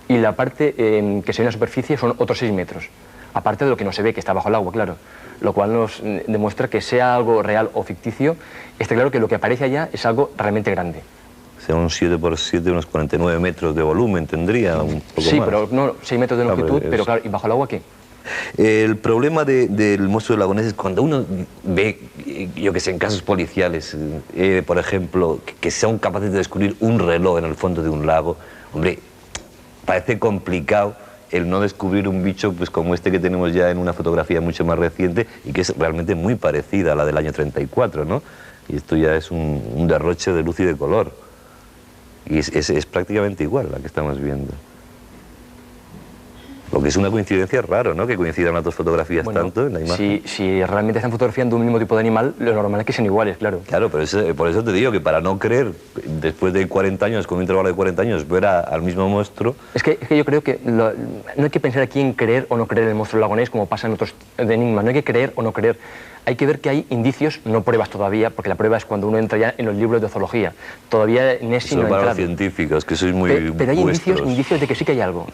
y la parte que se ve en la superficie son otros 6 metros, aparte de lo que no se ve, que está bajo el agua, claro. Lo cual nos demuestra que sea algo real o ficticio, está claro que lo que aparece allá es algo realmente grande. O sea, un 7 por 7, unos 49 metros de volumen tendría, un poco sí, más. Pero no 6 metros de longitud, pero claro, ¿y bajo el agua qué? El problema del monstruo del lago Ness es cuando uno ve, yo que sé, en casos policiales, por ejemplo, que sean capaces de descubrir un reloj en el fondo de un lago, hombre, parece complicado el no descubrir un bicho pues como este que tenemos ya en una fotografía mucho más reciente y que es realmente muy parecida a la del año 34, ¿no? Y esto ya es un derroche de luz y de color. Y es prácticamente igual la que estamos viendo. Lo que es una coincidencia raro, ¿no? Que coincidan las dos fotografías tanto en la imagen. Si realmente están fotografiando un mismo tipo de animal, lo normal es que sean iguales, claro. Claro, pero por eso te digo que para no creer, después de 40 años, con un intervalo de 40 años, ver al mismo monstruo... Es que yo creo que no hay que pensar aquí en creer o no creer en el monstruo del lago Ness, como pasa en otros enigmas. No hay que creer o no creer. hay que ver que hay indicios, no pruebas todavía, porque la prueba es cuando uno entra ya en los libros de zoología. Todavía Nessie no ha para entrado. los científicos, que sois muy Pero hay indicios de que sí que hay algo,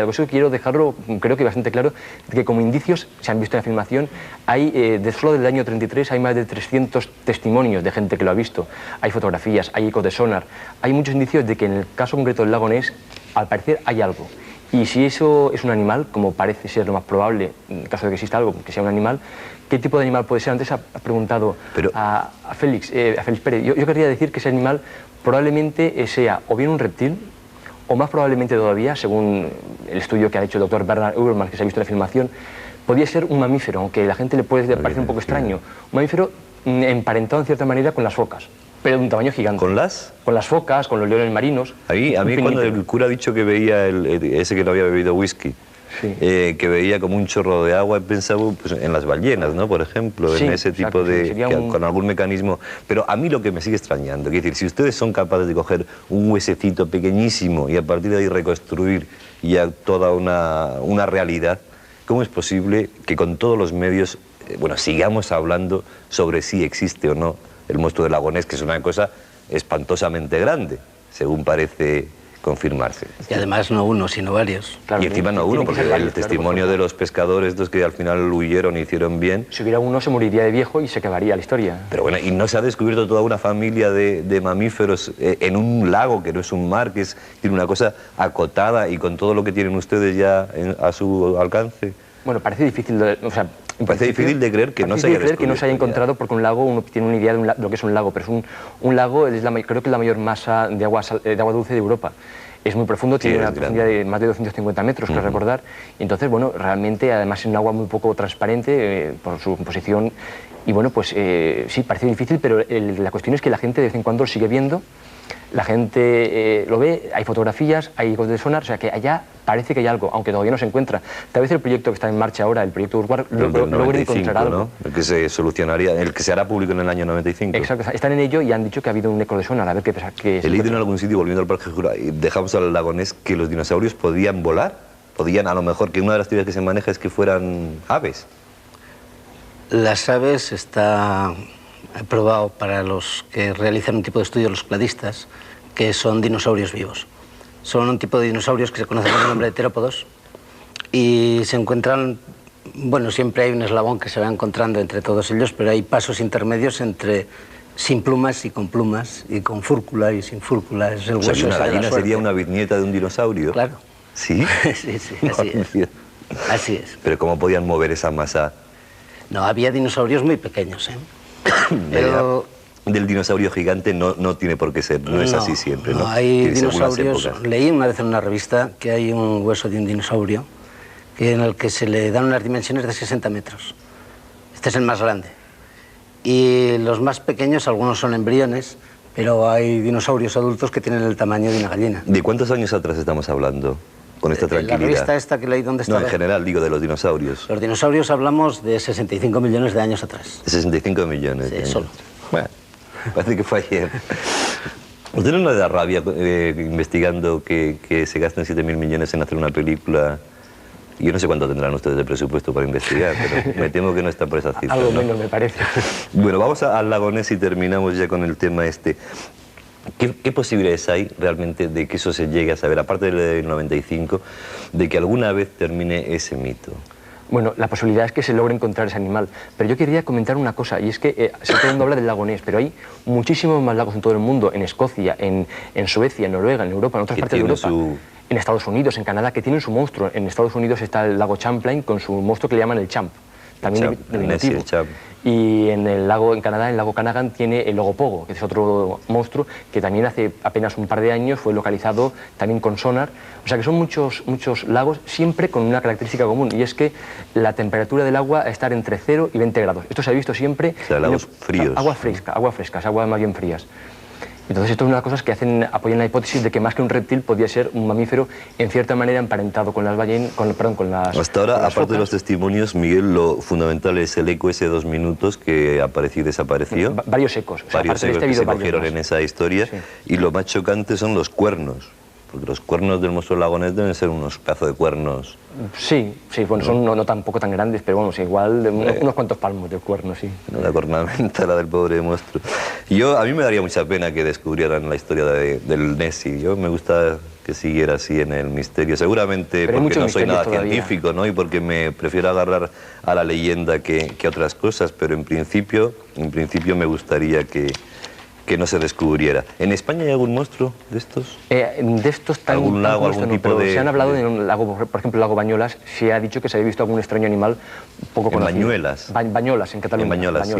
Eso quiero dejarlo, creo que bastante claro, de que como indicios se han visto en la filmación, hay, de solo del año 33, hay más de 300 testimonios de gente que lo ha visto. Hay fotografías, hay ecos de sonar, hay muchos indicios de que en el caso concreto del lago Ness, al parecer hay algo. Y si eso es un animal, como parece ser lo más probable, en el caso de que exista algo, que sea un animal, ¿qué tipo de animal puede ser? Antes ha preguntado a Félix Pérez. Yo querría decir que ese animal probablemente sea o bien un reptil, o más probablemente todavía, según el estudio que ha hecho el doctor Bernard Uberman, que se ha visto en la filmación, podría ser un mamífero, aunque a la gente le puede parecer un poco extraño. Un mamífero emparentado en cierta manera con las focas, pero de un tamaño gigante. ¿Con las? Con las focas, con los leones marinos. A mí cuando el cura ha dicho que veía ese que no había bebido whisky, que veía como un chorro de agua, he pensado pues, en las ballenas, ¿no? Por ejemplo, en ese tipo de... con algún mecanismo. Pero a mí lo que me sigue extrañando, es decir, si ustedes son capaces de coger un huesecito pequeñísimo y a partir de ahí reconstruir ya toda una realidad, ¿cómo es posible que con todos los medios, sigamos hablando sobre si existe o no el monstruo del lago Ness, que es una cosa espantosamente grande, según parece confirmarse? Y además no uno, sino varios. Claro, y encima no uno, porque el testimonio de los pescadores, estos que al final huyeron y hicieron bien... Si hubiera uno se moriría de viejo y se acabaría la historia. Pero bueno, y no se ha descubierto toda una familia de mamíferos en un lago que no es un mar, que tiene una cosa acotada y con todo lo que tienen ustedes ya a su alcance. Bueno, parece difícil parece difícil de creer que no se haya descubierto. Que no se haya encontrado, porque un lago, uno tiene una idea de lo que es un lago, pero es un lago, creo que es la mayor masa de agua dulce de Europa. Es muy profundo, tiene una profundidad de más de 250 metros, creo recordar. Y entonces, bueno, realmente, además es un agua muy poco transparente por su composición. Y bueno, pues sí, parece difícil, pero la cuestión es que la gente de vez en cuando lo sigue viendo. La gente lo ve, hay fotografías, hay ecos de sonar, o sea que allá parece que hay algo, aunque todavía no se encuentra. Tal vez el proyecto que está en marcha ahora, el proyecto Urquhart, logre encontrar algo. ¿No? El que se solucionaría, el que se hará público en el año 95. Exacto, están en ello y han dicho que ha habido un eco de sonar, a ver qué He leído en algún sitio, volviendo al Parque Jurásico, dejamos al lago Ness, que los dinosaurios podían volar, podían a lo mejor, que una de las teorías que se maneja es que fueran aves. Las aves está probado para los que realizan un tipo de estudio, los cladistas, que son dinosaurios vivos. Son un tipo de dinosaurios que se conocen con el nombre de terópodos y se encuentran, bueno, siempre hay un eslabón que se va encontrando entre todos ellos, pero hay pasos intermedios entre sin plumas y con fúrcula y sin fúrcula. Es el hueso. O sea, ¿una gallina sería una bisnieta de un dinosaurio? Claro. ¿Sí? Sí, así es. ¿Pero cómo podían mover esa masa? No, había dinosaurios muy pequeños, pero... Del dinosaurio gigante no tiene por qué ser, no es así siempre, ¿no? Hay dinosaurios, leí una vez en una revista que hay un hueso de un dinosaurio en el que se le dan unas dimensiones de 60 metros. Este es el más grande. Y los más pequeños, algunos son embriones, pero hay dinosaurios adultos que tienen el tamaño de una gallina. ¿De cuántos años atrás estamos hablando? Con esta tranquilidad. La revista esta que leí, ¿dónde está? No, en general, digo, de los dinosaurios. Los dinosaurios hablamos de 65 millones de años atrás. De 65 millones. Sí, solo. Bueno, parece que fue ayer. ¿Usted no le da rabia investigando que se gasten 7.000 millones en hacer una película? Yo no sé cuánto tendrán ustedes de presupuesto para investigar, pero me temo que no está por esa cifra. Algo menos, me parece. Bueno, vamos al lago Ness y terminamos ya con el tema este. ¿Qué posibilidades hay realmente de que eso se llegue a saber, aparte del 95, de que alguna vez termine ese mito? Bueno, la posibilidad es que se logre encontrar ese animal. Pero yo quería comentar una cosa, y es que todo el mundo habla del lago Ness, pero hay muchísimos más lagos en todo el mundo, en Escocia, en Suecia, en Noruega, en Europa, en otras partes de Europa. En Estados Unidos, en Canadá, que tienen su monstruo. En Estados Unidos está el lago Champlain con su monstruo que le llaman el Champ. También diminutivo. Y en el lago, en Canadá, el lago Canagan tiene el Ogopogo, que es otro monstruo que también hace apenas un par de años fue localizado también con sonar. O sea que son muchos lagos, siempre con una característica común, y es que la temperatura del agua está entre 0 y 20 grados. Esto se ha visto siempre. O sea, lagos fríos. Aguas frescas, aguas más bien frías. Entonces, esto es una cosa que apoyan la hipótesis de que más que un reptil podía ser un mamífero en cierta manera emparentado con las ballenas, con las Hasta ahora, aparte de los testimonios, Miguel, lo fundamental es el eco ese de 2 minutos que apareció y desapareció. Varios ecos. Varios ecos que se cogieron en esa historia. Sí. Y lo más chocante son los cuernos. Porque los cuernos del monstruo del lago Ness deben ser unos pedazos de cuernos. Sí, bueno, son no tampoco tan grandes, pero bueno, igual unos cuantos palmos de cuernos, sí. La cornamenta, la del pobre monstruo. A mí me daría mucha pena que descubrieran la historia del Nessie. Yo me gusta que siguiera así en el misterio. Seguramente porque no soy nada científico, ¿no? Y porque me prefiero agarrar a la leyenda que a otras cosas, pero en principio me gustaría que no se descubriera. ¿En España hay algún monstruo de estos? De estos tan... ¿Algún lago, algún tipo de...? Se han hablado de un lago, por ejemplo, el lago Bañolas, se ha dicho que se había visto algún extraño animal poco conocido. ¿En Bañuelas? Bañolas, en Cataluña. En Bañolas, sí.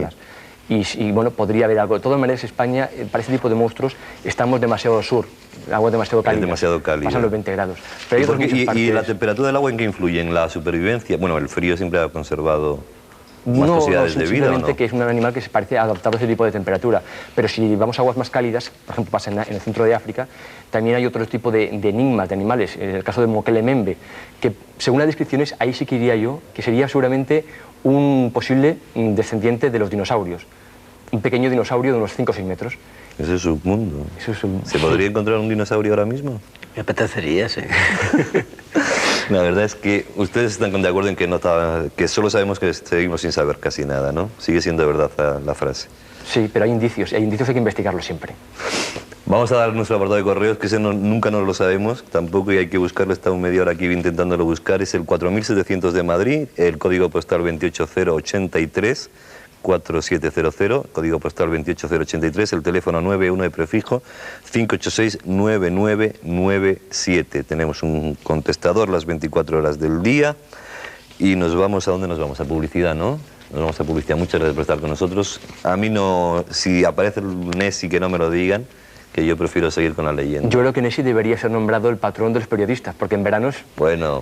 Y bueno, podría haber algo. De todas maneras, España, para este tipo de monstruos, estamos demasiado al sur. El agua es demasiado cálida. Es demasiado cálida. Pasan los 20 grados. Pero ¿Y la temperatura del agua en qué influye? ¿En la supervivencia? Bueno, el frío siempre ha conservado más posibilidades de vida, ¿o no? Que es un animal que se parece adaptado a ese tipo de temperatura. Pero si vamos a aguas más cálidas, por ejemplo pasa en el centro de África, también hay otro tipo de enigmas, de animales. En el caso de Mokele Membe, que según las descripciones, ahí sí que iría yo, que sería seguramente un posible descendiente de los dinosaurios. Un pequeño dinosaurio de unos 5 o 6 metros. Ese es su mundo. ¿Se podría encontrar un dinosaurio ahora mismo? Me apetecería, sí. La verdad es que ustedes están de acuerdo en que solo sabemos que seguimos sin saber casi nada, ¿no? Sigue siendo verdad la frase. Sí, pero hay indicios hay que investigarlos siempre. Vamos a dar nuestro apartado de correos, que ese nunca nos lo sabemos, tampoco, y hay que buscarlo. Estamos media hora aquí intentándolo buscar. Es el 4700 de Madrid, el código postal 28083. 4700, código postal 28083, el teléfono 91 de prefijo 586-9997. Tenemos un contestador las 24 horas del día y nos vamos. ¿A dónde nos vamos? A publicidad, ¿no? Nos vamos a publicidad. Muchas gracias por estar con nosotros. A mí no, si aparece el Nessie, que no me lo digan, que yo prefiero seguir con la leyenda. Yo creo que Nessie debería ser nombrado el patrón de los periodistas, porque en verano es... Bueno,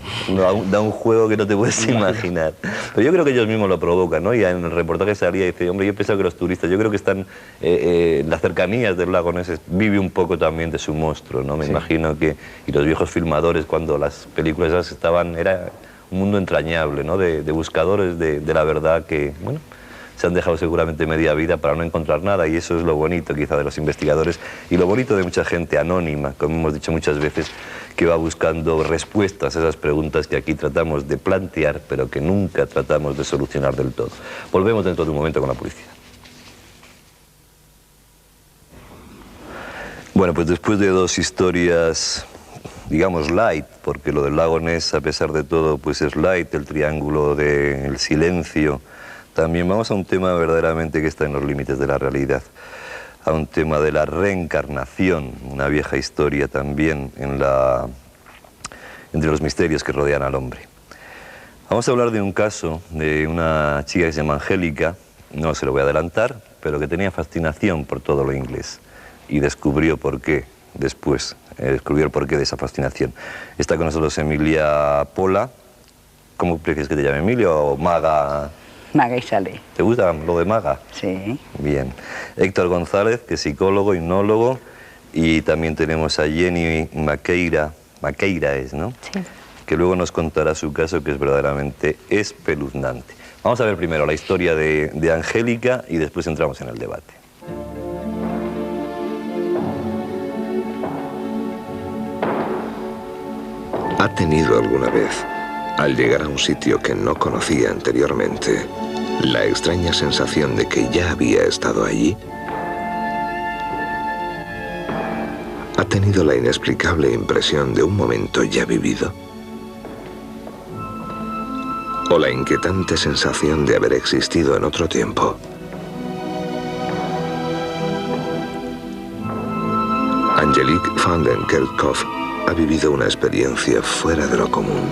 da un juego que no te puedes imaginar. Pero yo creo que ellos mismos lo provocan, ¿no? Y en el reportaje salía y dice, hombre, yo pensaba que los turistas, yo creo que están en las cercanías del lago Ness, vive un poco también de su monstruo, ¿no? Me imagino que... Y los viejos filmadores, cuando las películas esas estaban, era un mundo entrañable, ¿no? De buscadores de la verdad que, bueno, se han dejado seguramente media vida para no encontrar nada, y eso es lo bonito quizá de los investigadores y lo bonito de mucha gente anónima, como hemos dicho muchas veces, que va buscando respuestas a esas preguntas que aquí tratamos de plantear, pero que nunca tratamos de solucionar del todo. Volvemos dentro de un momento con la publicidad. Bueno, pues después de dos historias, digamos light, porque lo del lago Ness, a pesar de todo, pues es light, el triángulo del silencio. También vamos a un tema verdaderamente que está en los límites de la realidad, a un tema de la reencarnación, una vieja historia también entre los misterios que rodean al hombre. Vamos a hablar de un caso de una chica que se llama Angélica, no se lo voy a adelantar, pero que tenía fascinación por todo lo inglés y descubrió por qué después, descubrió el porqué de esa fascinación. Está con nosotros Emilia Pola. ¿Cómo prefieres que te llame, Emilia o Maga? Maga y Sale. ¿Te gusta lo de Maga? Sí. Bien. Héctor González, que es psicólogo, hipnólogo, y también tenemos a Jenny Maqueira es, ¿no? Sí. Que luego nos contará su caso, que es verdaderamente espeluznante. Vamos a ver primero la historia de Angélica y después entramos en el debate. ¿Ha tenido alguna vez, al llegar a un sitio que no conocía anteriormente, la extraña sensación de que ya había estado allí? ¿Ha tenido la inexplicable impresión de un momento ya vivido? ¿O la inquietante sensación de haber existido en otro tiempo? Angelique van den Kerkhoff ha vivido una experiencia fuera de lo común.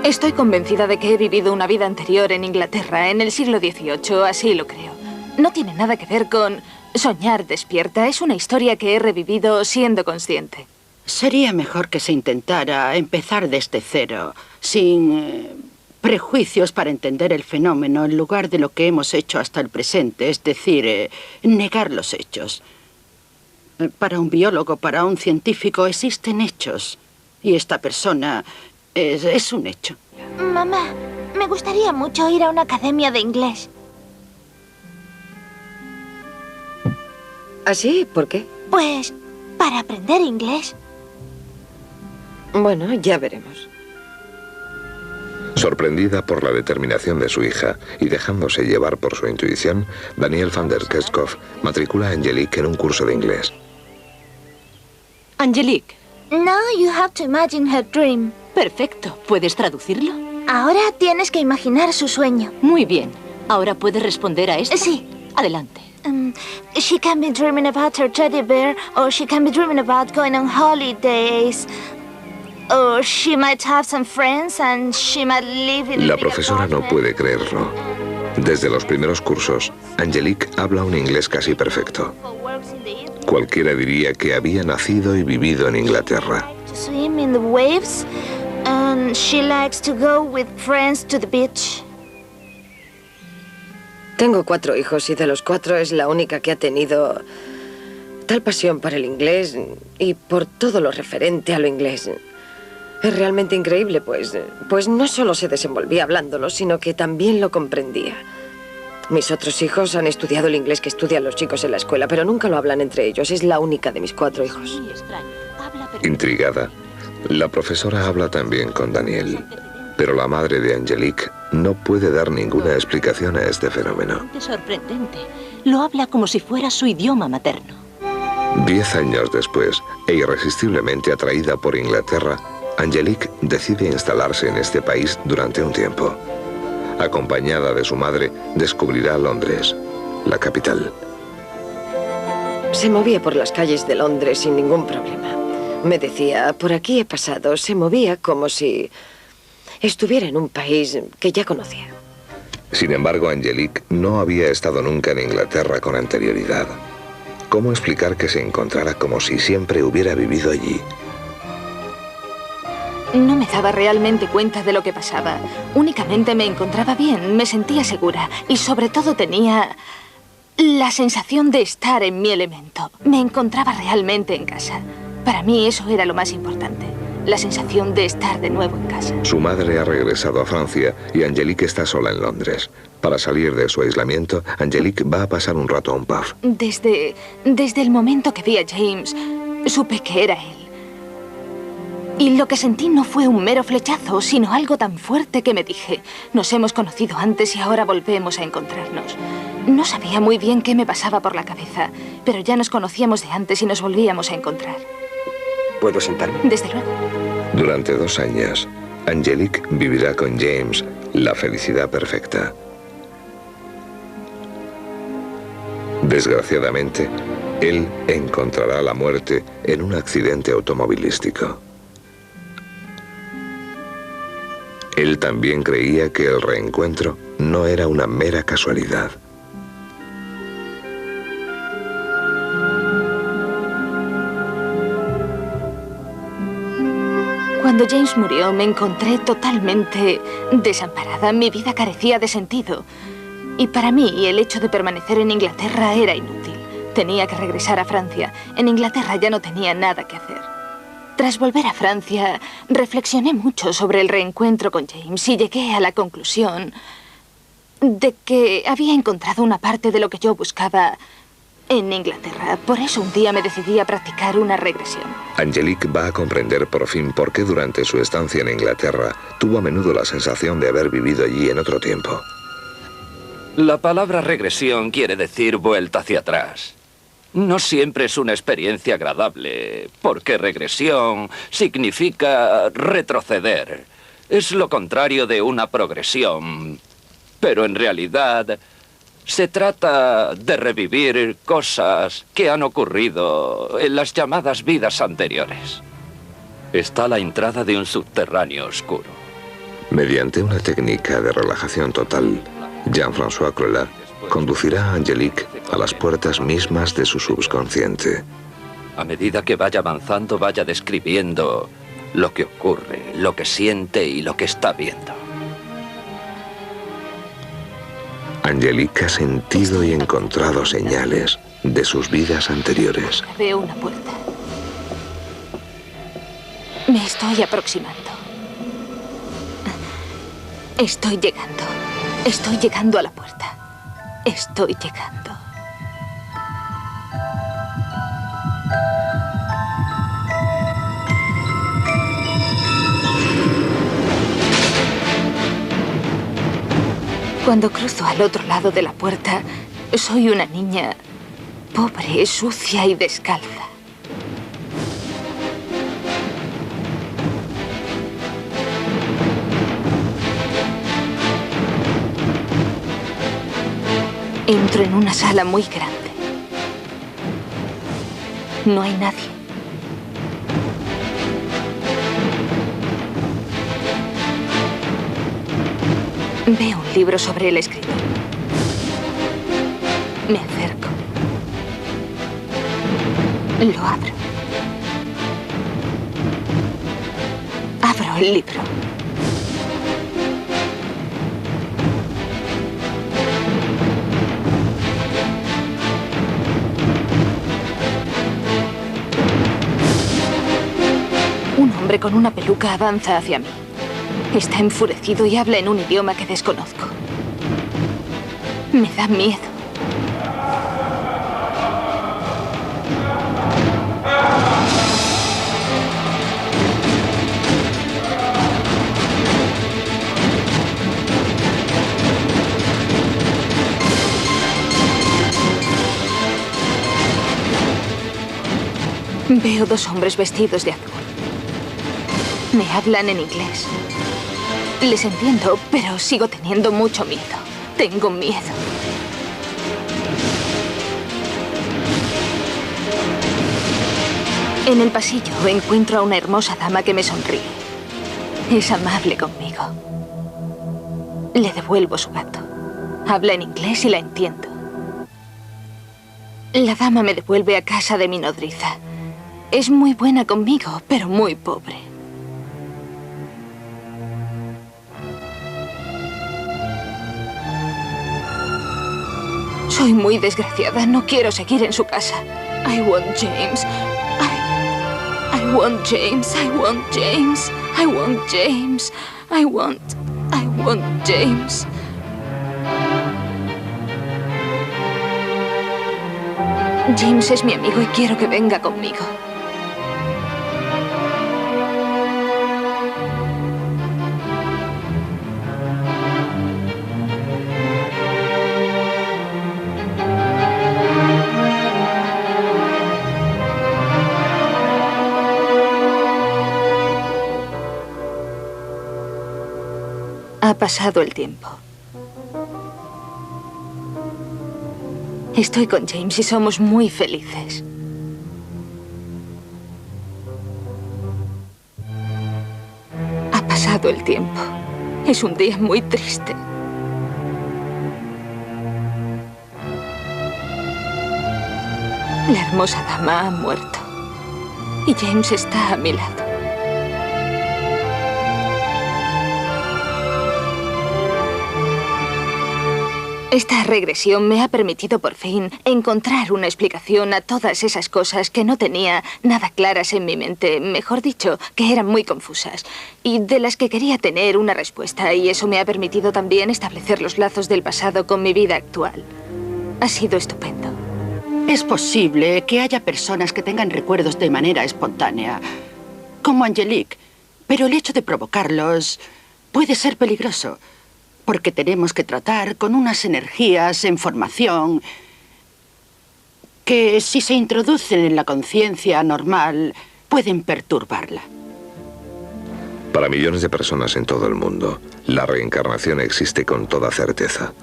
Estoy convencida de que he vivido una vida anterior en Inglaterra, en el siglo XVIII, así lo creo. No tiene nada que ver con soñar despierta, es una historia que he revivido siendo consciente. Sería mejor que se intentara empezar desde cero, sin prejuicios para entender el fenómeno, en lugar de lo que hemos hecho hasta el presente, es decir, negar los hechos. Para un biólogo, para un científico, existen hechos. Y esta persona es un hecho. Mamá, me gustaría mucho ir a una academia de inglés. ¿Ah, sí? ¿Por qué? Pues para aprender inglés. Bueno, ya veremos. Sorprendida por la determinación de su hija y dejándose llevar por su intuición, Daniel van der Kerkhoff matricula a Angelique en un curso de inglés. Angelique. Now you have to imagine her dream. Perfecto. ¿Puedes traducirlo? Ahora tienes que imaginar su sueño. Muy bien. ¿Ahora puedes responder a esto? Sí. Adelante. She can be dreaming about her teddy bear, or she can be dreaming about going on holidays. Or she might have some friends and she might live in La profesora no puede creerlo. Desde los primeros cursos, Angelique habla un inglés casi perfecto. Cualquiera diría que había nacido y vivido en Inglaterra. to swim in the waves, and she likes to go with friends to the beach. Tengo 4 hijos y de los 4 es la única que ha tenido tal pasión por el inglés y por todo lo referente a lo inglés. Es realmente increíble, pues no solo se desenvolvía hablándolo, sino que también lo comprendía. Mis otros hijos han estudiado el inglés que estudian los chicos en la escuela, pero nunca lo hablan entre ellos. Es la única de mis 4 hijos. Intrigada, la profesora habla también con Daniel, pero la madre de Angelique no puede dar ninguna explicación a este fenómeno. Es sorprendente. Lo habla como si fuera su idioma materno. 10 años después, e irresistiblemente atraída por Inglaterra, Angelique decide instalarse en este país durante un tiempo. Acompañada de su madre, descubrirá Londres, la capital. Se movía por las calles de Londres sin ningún problema. Me decía, por aquí he pasado. Se movía como si estuviera en un país que ya conocía. Sin embargo, Angelique no había estado nunca en Inglaterra con anterioridad. ¿Cómo explicar que se encontrara como si siempre hubiera vivido allí? No me daba realmente cuenta de lo que pasaba. Únicamente me encontraba bien, me sentía segura y sobre todo tenía la sensación de estar en mi elemento. Me encontraba realmente en casa. Para mí eso era lo más importante, la sensación de estar de nuevo en casa. Su madre ha regresado a Francia y Angelique está sola en Londres. Para salir de su aislamiento, Angelique va a pasar un rato a un pub. Desde el momento que vi a James, supe que era él. Y lo que sentí no fue un mero flechazo, sino algo tan fuerte que me dije, nos hemos conocido antes y ahora volvemos a encontrarnos. No sabía muy bien qué me pasaba por la cabeza, pero ya nos conocíamos de antes y nos volvíamos a encontrar. ¿Puedo sentarme? Desde luego. Durante 2 años, Angelique vivirá con James la felicidad perfecta. Desgraciadamente, él encontrará la muerte en un accidente automovilístico. Él también creía que el reencuentro no era una mera casualidad. Cuando James murió, me encontré totalmente desamparada. Mi vida carecía de sentido. Y para mí, el hecho de permanecer en Inglaterra era inútil. Tenía que regresar a Francia. En Inglaterra ya no tenía nada que hacer. Tras volver a Francia, reflexioné mucho sobre el reencuentro con James y llegué a la conclusión de que había encontrado una parte de lo que yo buscaba en Inglaterra. Por eso un día me decidí a practicar una regresión. Angelique va a comprender por fin por qué durante su estancia en Inglaterra tuvo a menudo la sensación de haber vivido allí en otro tiempo. La palabra regresión quiere decir vuelta hacia atrás. No siempre es una experiencia agradable, porque regresión significa retroceder. Es lo contrario de una progresión. Pero en realidad se trata de revivir cosas que han ocurrido en las llamadas vidas anteriores. Está a la entrada de un subterráneo oscuro. Mediante una técnica de relajación total, Jean-François Crollat conducirá a Angelique a las puertas mismas de su subconsciente. A medida que vaya avanzando, vaya describiendo lo que ocurre, lo que siente y lo que está viendo. Angelique ha sentido y encontrado señales de sus vidas anteriores. Veo una puerta. Me estoy aproximando. Estoy llegando. Estoy llegando a la puerta. Estoy llegando. Cuando cruzo al otro lado de la puerta, soy una niña pobre, sucia y descalza. Entro en una sala muy grande. No hay nadie. Veo un libro sobre el escritor. Me acerco. Lo abro. Abro el libro. Un hombre con una peluca avanza hacia mí. Está enfurecido y habla en un idioma que desconozco. Me da miedo. Veo dos hombres vestidos de azul. Me hablan en inglés. Les entiendo, pero sigo teniendo mucho miedo. Tengo miedo. En el pasillo encuentro a una hermosa dama que me sonríe. Es amable conmigo. Le devuelvo su gato. Habla en inglés y la entiendo. La dama me devuelve a casa de mi nodriza. Es muy buena conmigo, pero muy pobre. Soy muy desgraciada. No quiero seguir en su casa. I want James. I want James. I want James. I want James. I want James. James es mi amigo y quiero que venga conmigo. Ha pasado el tiempo. Estoy con James y somos muy felices. Ha pasado el tiempo. Es un día muy triste. La hermosa dama ha muerto. Y James está a mi lado. Esta regresión me ha permitido por fin encontrar una explicación a todas esas cosas que no tenía nada claras en mi mente, mejor dicho, que eran muy confusas, y de las que quería tener una respuesta, y eso me ha permitido también establecer los lazos del pasado con mi vida actual. Ha sido estupendo. Es posible que haya personas que tengan recuerdos de manera espontánea, como Angelique, pero el hecho de provocarlos puede ser peligroso. Porque tenemos que tratar con unas energías en formación que, si se introducen en la conciencia normal, pueden perturbarla. Para millones de personas en todo el mundo, la reencarnación existe con toda certeza.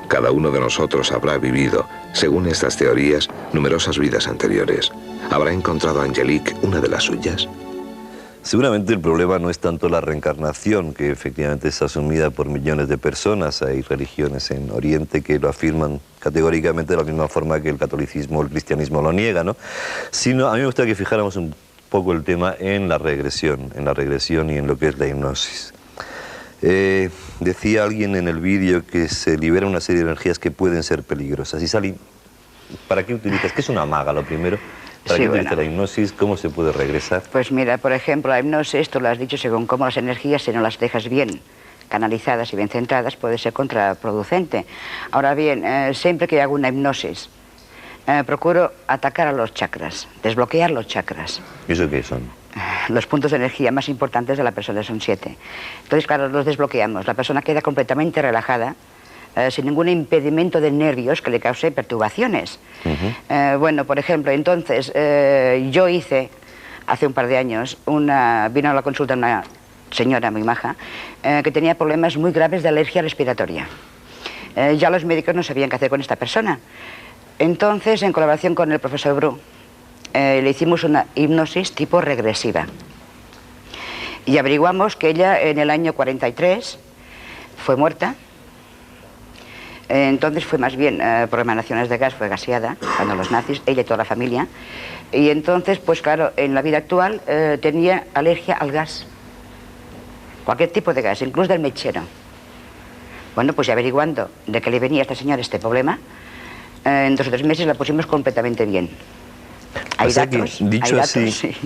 Cada uno de nosotros habrá vivido, según estas teorías, numerosas vidas anteriores. ¿Habrá encontrado Angelique una de las suyas? Seguramente el problema no es tanto la reencarnación, que efectivamente es asumida por millones de personas. Hay religiones en Oriente que lo afirman categóricamente de la misma forma que el catolicismo o el cristianismo lo niega, ¿no? Sino, a mí me gustaría que fijáramos un poco el tema en la regresión y en lo que es la hipnosis. Decía alguien en el vídeo que se libera una serie de energías que pueden ser peligrosas. Y Sally, ¿para qué utilizas? ¿Qué es una maga, lo primero? ¿Para qué utiliza la hipnosis? ¿Cómo se puede regresar? Pues mira, por ejemplo, la hipnosis, tú lo has dicho, según cómo las energías, si no las dejas bien canalizadas y bien centradas, puede ser contraproducente. Ahora bien, siempre que hago una hipnosis, procuro atacar a los chakras, desbloquear los chakras. ¿Y eso qué son? Los puntos de energía más importantes de la persona son 7. Entonces, claro, los desbloqueamos. La persona queda completamente relajada, sin ningún impedimento de nervios que le cause perturbaciones. Bueno, por ejemplo, entonces, yo hice, hace un par de años, vino a la consulta una señora muy maja, que tenía problemas muy graves de alergia respiratoria. Ya los médicos no sabían qué hacer con esta persona. Entonces, en colaboración con el profesor Bru, le hicimos una hipnosis tipo regresiva. Y averiguamos que ella en el año 43 fue muerta. Entonces fue más bien por emanaciones de gas, fue gaseada cuando los nazis, ella y toda la familia. Y entonces, pues claro, en la vida actual tenía alergia al gas. Cualquier tipo de gas, incluso del mechero. Bueno, pues ya averiguando de qué le venía a esta señora este problema, en 2 o 3 meses la pusimos completamente bien. Hay datos, dicho así, datos, sí.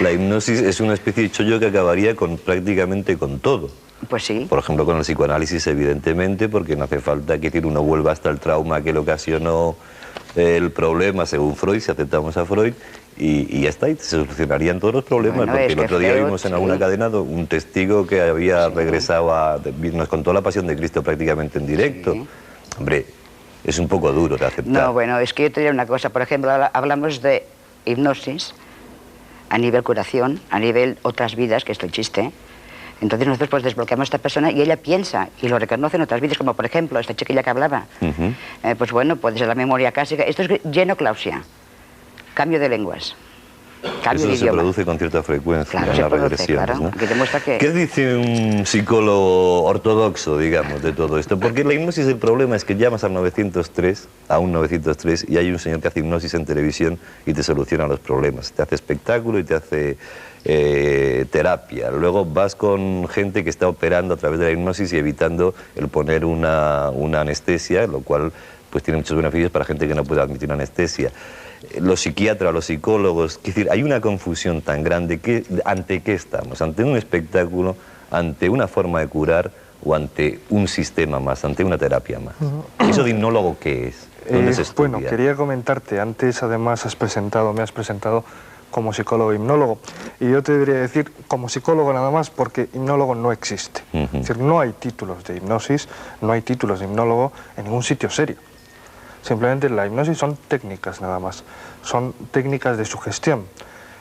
La hipnosis es una especie de chollo que acabaría prácticamente con todo. Pues sí. Por ejemplo, con el psicoanálisis, evidentemente, porque no hace falta que uno vuelva hasta el trauma que le ocasionó el problema, según Freud, si aceptamos a Freud, y ya está, y se solucionarían todos los problemas, Bueno, porque es el que otro día Freud, vimos en alguna cadena un testigo que había regresado nos contó la pasión de Cristo prácticamente en directo. Hombre, es un poco duro de aceptar. No, bueno, es que yo te diré una cosa, por ejemplo, hablamos de hipnosis a nivel curación, a nivel otras vidas, que esto es chiste. Entonces nosotros pues desbloqueamos a esta persona y ella piensa y lo reconoce en otras vidas, como por ejemplo esta chiquilla que hablaba. Pues bueno, puede ser la memoria clásica. Esto es genoclausia, cambio de lenguas. Cambio de Eso se idioma. produce con cierta frecuencia Claro, en se las produce, regresiones, claro, ¿no? que demuestra que... ¿Qué dice un psicólogo ortodoxo, digamos, de todo esto? Porque la hipnosis, el problema es que llamas al 903, a un 903, y hay un señor que hace hipnosis en televisión y te soluciona los problemas. Te hace espectáculo y te hace terapia. Luego vas con gente que está operando a través de la hipnosis y evitando el poner una anestesia, lo cual pues tiene muchos beneficios para gente que no puede admitir una anestesia. Los psiquiatras, los psicólogos, es decir, hay una confusión tan grande que ¿ante qué estamos? ¿Ante un espectáculo, ante una forma de curar o ante un sistema más, ante una terapia más? ¿Eso de hipnólogo qué es? ¿Dónde se estudia? Bueno, quería comentarte, antes además me has presentado como psicólogo e hipnólogo, y yo te debería decir como psicólogo nada más, porque hipnólogo no existe. Es decir, no hay títulos de hipnosis, no hay títulos de hipnólogo en ningún sitio serio. Simplemente la hipnosis son técnicas nada más, son técnicas de sugestión.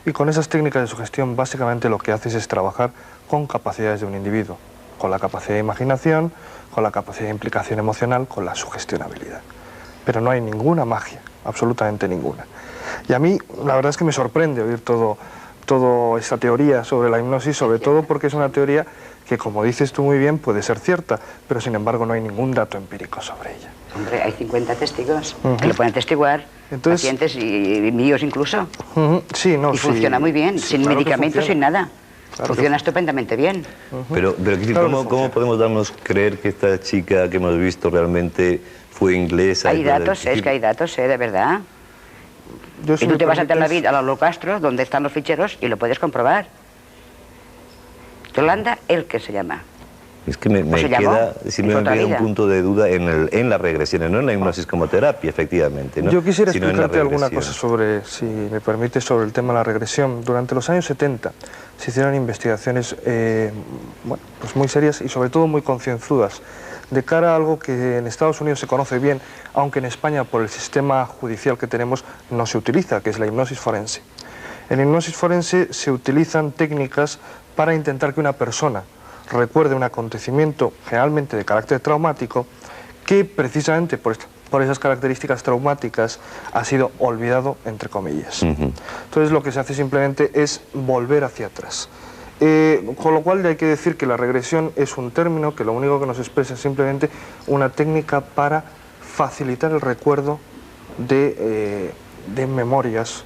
Y con esas técnicas de sugestión básicamente lo que haces es trabajar con capacidades de un individuo, con la capacidad de imaginación, con la capacidad de implicación emocional, con la sugestionabilidad. Pero no hay ninguna magia, absolutamente ninguna. Y a mí la verdad es que me sorprende oír toda esta teoría sobre la hipnosis, sobre todo porque es una teoría que, como dices tú muy bien, puede ser cierta, pero sin embargo no hay ningún dato empírico sobre ella. Hombre, hay 50 testigos que lo pueden atestiguar, pacientes y míos incluso. Sí, no, y funciona muy bien, sí, sin claro que medicamentos, sin nada. Claro Funciona estupendamente bien. Pero ¿cómo podemos darnos creer que esta chica que hemos visto realmente fue inglesa? Hay datos, es que hay datos, de verdad. Y tú te vas a Tel Aviv, a Holocastro, donde están los ficheros, y lo puedes comprobar. Yolanda Elke se llama. Es que me queda simplemente un punto de duda en las regresiones, no en la hipnosis como terapia, efectivamente, ¿no? Yo quisiera sino explicarte alguna cosa sobre, si me permite, sobre el tema de la regresión. Durante los años 70 se hicieron investigaciones bueno, pues muy serias y sobre todo muy concienzudas de cara a algo que en Estados Unidos se conoce bien, aunque en España por el sistema judicial que tenemos no se utiliza, que es la hipnosis forense. En hipnosis forense se utilizan técnicas para intentar que una persona recuerde un acontecimiento generalmente de carácter traumático que precisamente por esas características traumáticas ha sido olvidado, entre comillas. Entonces lo que se hace simplemente es volver hacia atrás. Con lo cual hay que decir que la regresión es un término que lo único que nos expresa es simplemente una técnica para facilitar el recuerdo de memorias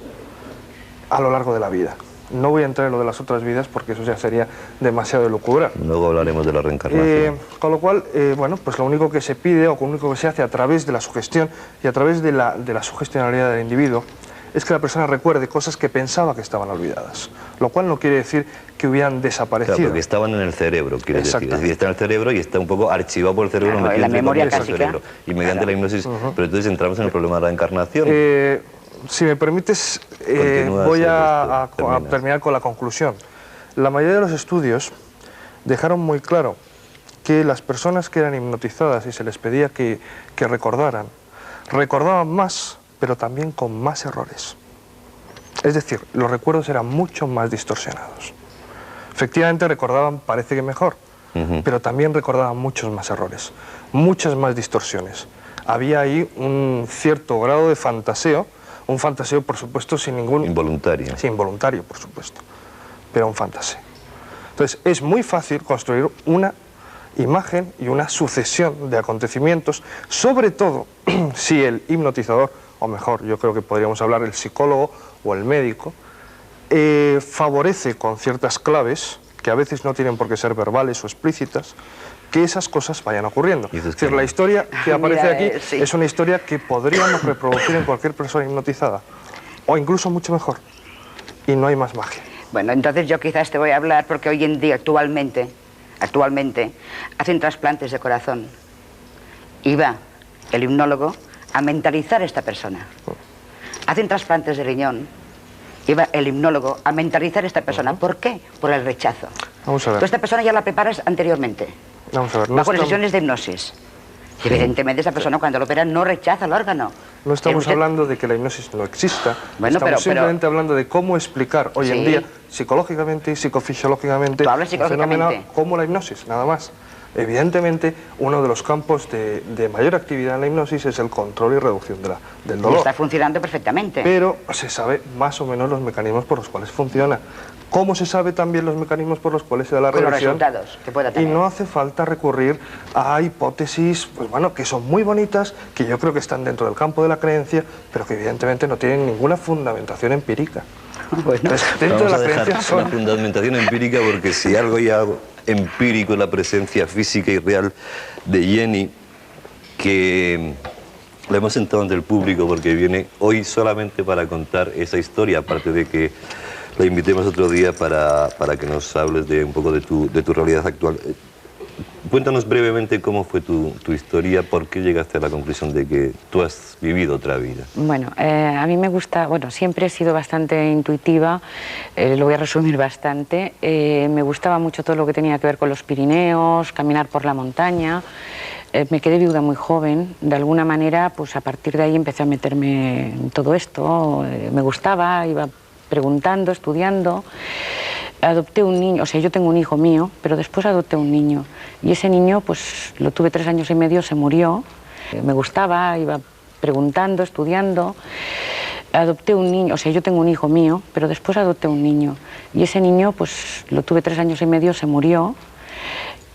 a lo largo de la vida. No voy a entrar en lo de las otras vidas porque eso ya sería demasiado elucubrar. Luego hablaremos de la reencarnación. Con lo cual, bueno, pues lo único que se pide o lo único que se hace a través de la sugestión y a través de la sugestionalidad del individuo es que la persona recuerde cosas que pensaba que estaban olvidadas, lo cual no quiere decir que hubieran desaparecido. Claro, porque estaban en el cerebro, quiere decir. Es decir, está en el cerebro y está un poco archivado por el cerebro, claro, metido en la memoria clásica. cerebro. Y mediante la hipnosis, pero entonces entramos en el problema de la encarnación. Si me permites, voy a terminar con la conclusión. La mayoría de los estudios dejaron muy claro que las personas que eran hipnotizadas y se les pedía que recordaban más, pero también con más errores. Es decir, los recuerdos eran mucho más distorsionados. Efectivamente recordaban, parece que mejor, pero también recordaban muchos más errores, muchas más distorsiones. Había ahí un cierto grado de fantaseo, un fantaseo, por supuesto, sin ningún... Involuntario. Sí, involuntario, por supuesto, pero un fantaseo. Entonces, es muy fácil construir una imagen y una sucesión de acontecimientos, sobre todo si el hipnotizador, o mejor, yo creo que podríamos hablar el psicólogo o el médico, favorece con ciertas claves, que a veces no tienen por qué ser verbales o explícitas, que esas cosas vayan ocurriendo. Es decir, la historia que aparece aquí es una historia que podríamos reproducir en cualquier persona hipnotizada, o incluso mucho mejor, y no hay más magia. Bueno, entonces yo quizás te voy a hablar porque hoy en día, actualmente, hacen trasplantes de corazón y va el hipnólogo a mentalizar a esta persona. Hacen trasplantes de riñón y va el hipnólogo a mentalizar a esta persona. ¿Por qué? Por el rechazo. Vamos a ver. Tú esta persona ya la preparas anteriormente. Vamos a ver. Bajo las sesiones de hipnosis. Y evidentemente esa persona cuando lo operan no rechaza el órgano. No estamos hablando de que la hipnosis no exista, estamos simplemente hablando de cómo explicar hoy en día, psicológicamente y psicofisiológicamente, un fenómeno como la hipnosis, nada más. Evidentemente, uno de los campos de mayor actividad en la hipnosis es el control y reducción del dolor. Y está funcionando perfectamente. Pero se sabe más o menos los mecanismos por los cuales funciona. ¿Cómo se sabe también los mecanismos por los cuales se da la regresión? Con los resultados que pueda tener. Y no hace falta recurrir a hipótesis, pues bueno, que son muy bonitas, que yo creo que están dentro del campo de la creencia, pero que evidentemente no tienen ninguna fundamentación empírica. Bueno, entonces, dentro vamos de la creencia una fundamentación empírica, porque si algo hay algo empírico es la presencia física y real de Jenny, que la hemos sentado ante el público porque viene hoy solamente para contar esa historia, aparte de que la invitemos otro día para que nos hables de un poco de tu realidad actual. Cuéntanos brevemente cómo fue tu historia, por qué llegaste a la conclusión de que tú has vivido otra vida. Bueno, a mí me gusta, bueno, siempre he sido bastante intuitiva, lo voy a resumir bastante. Me gustaba mucho todo lo que tenía que ver con los Pirineos, caminar por la montaña. Me quedé viuda muy joven, de alguna manera, pues a partir de ahí empecé a meterme en todo esto. Me gustaba, iba preguntando, estudiando. Adopté un niño, o sea, yo tengo un hijo mío, pero después adopté un niño. Y ese niño, pues lo tuve 3 años y medio, se murió. Me gustaba, iba preguntando, estudiando. Adopté un niño, o sea, yo tengo un hijo mío, pero después adopté un niño. Y ese niño, pues lo tuve 3 años y medio, se murió.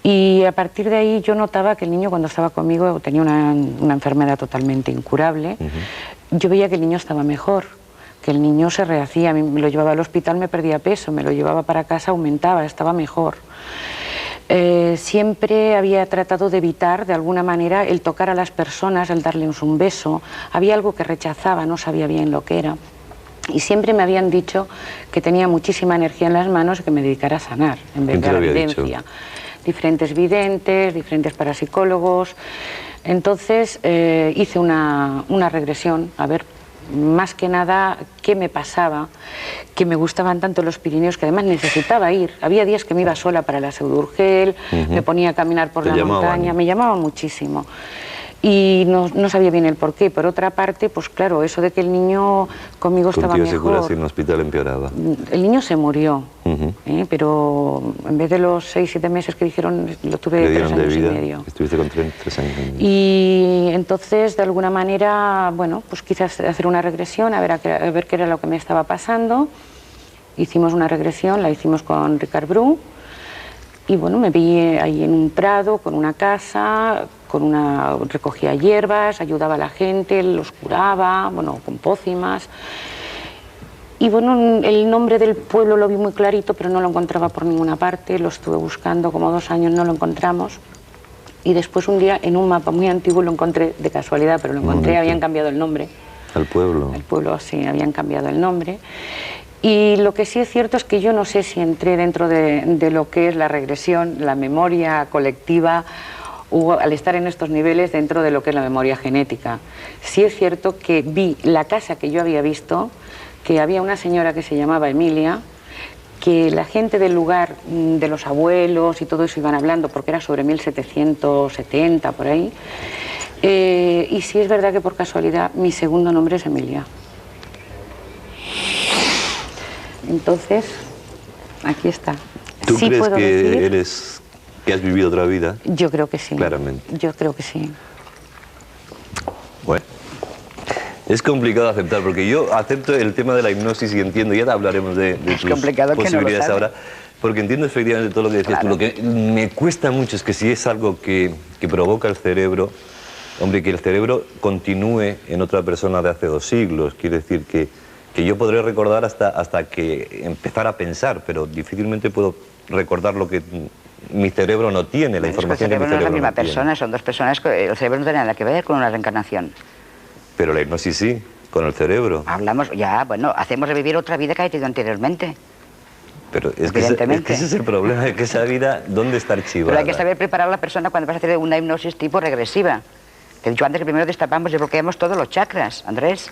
Y a partir de ahí yo notaba que el niño cuando estaba conmigo tenía una enfermedad totalmente incurable. Yo veía que el niño estaba mejor, que el niño se rehacía, me lo llevaba al hospital, me perdía peso, me lo llevaba para casa, aumentaba, estaba mejor. Siempre había tratado de evitar, de alguna manera, el tocar a las personas, el darles un beso. Había algo que rechazaba, no sabía bien lo que era. Y siempre me habían dicho que tenía muchísima energía en las manos y que me dedicara a sanar, en vez de a la evidencia. Diferentes videntes, diferentes parapsicólogos. Entonces hice una regresión, a ver, más que nada, qué me pasaba, que me gustaban tanto los Pirineos, que además necesitaba ir. Había días que me iba sola para la Seu d'Urgell, me ponía a caminar por la montaña, me llamaban muchísimo. Y no sabía bien el porqué. Por otra parte, pues claro, eso de que el niño conmigo estaba mejor. Seguro si en un hospital empeoraba. El niño se murió, pero en vez de los 6-7 meses que dijeron, lo tuve 3 años y medio. Estuviste con 3 años y medio. Y entonces, de alguna manera, bueno, pues quizás hacer una regresión, a ver qué era lo que me estaba pasando. Hicimos una regresión, la hicimos con Ricard Bru. Y bueno, me vi ahí en un prado, con una casa, recogía hierbas, ayudaba a la gente, los curaba, bueno, con pócimas. Y bueno, el nombre del pueblo lo vi muy clarito, pero no lo encontraba por ninguna parte, lo estuve buscando como 2 años, no lo encontramos. Y después un día, en un mapa muy antiguo, lo encontré de casualidad, pero lo encontré, habían cambiado el nombre. ¿Al pueblo? El pueblo, sí, habían cambiado el nombre. Y lo que sí es cierto es que yo no sé si entré dentro de lo que es la regresión, la memoria colectiva, o al estar en estos niveles dentro de lo que es la memoria genética. Sí es cierto que vi la casa que yo había visto, que había una señora que se llamaba Emilia, que la gente del lugar, de los abuelos y todo eso iban hablando, porque era sobre 1770, por ahí. Y sí es verdad que por casualidad mi segundo nombre es Emilia. Entonces, aquí está. ¿Tú sí crees puedo que decir, que has vivido otra vida? Yo creo que sí. Claramente. Yo creo que sí. Bueno, es complicado aceptar, porque yo acepto el tema de la hipnosis y entiendo, ya hablaremos de tus posibilidades ahora, porque entiendo efectivamente todo lo que decías tú. Lo que me cuesta mucho es que si es algo que provoca el cerebro, hombre, que el cerebro continúe en otra persona de hace 2 siglos, quiere decir que yo podré recordar hasta que empezar a pensar, pero difícilmente puedo recordar lo que mi cerebro no tiene, la información que mi cerebro no tiene. El cerebro no es la misma persona, son 2 personas, el cerebro no tiene nada que ver con una reencarnación. Pero la hipnosis sí, con el cerebro. Hablamos, ya, bueno, hacemos revivir otra vida que ha tenido anteriormente. Pero es que ese es el problema, es que esa vida, ¿dónde está archivada? Pero hay que saber preparar a la persona cuando vas a hacer una hipnosis tipo regresiva. Te he dicho antes que primero destapamos y bloqueamos todos los chakras, Andrés.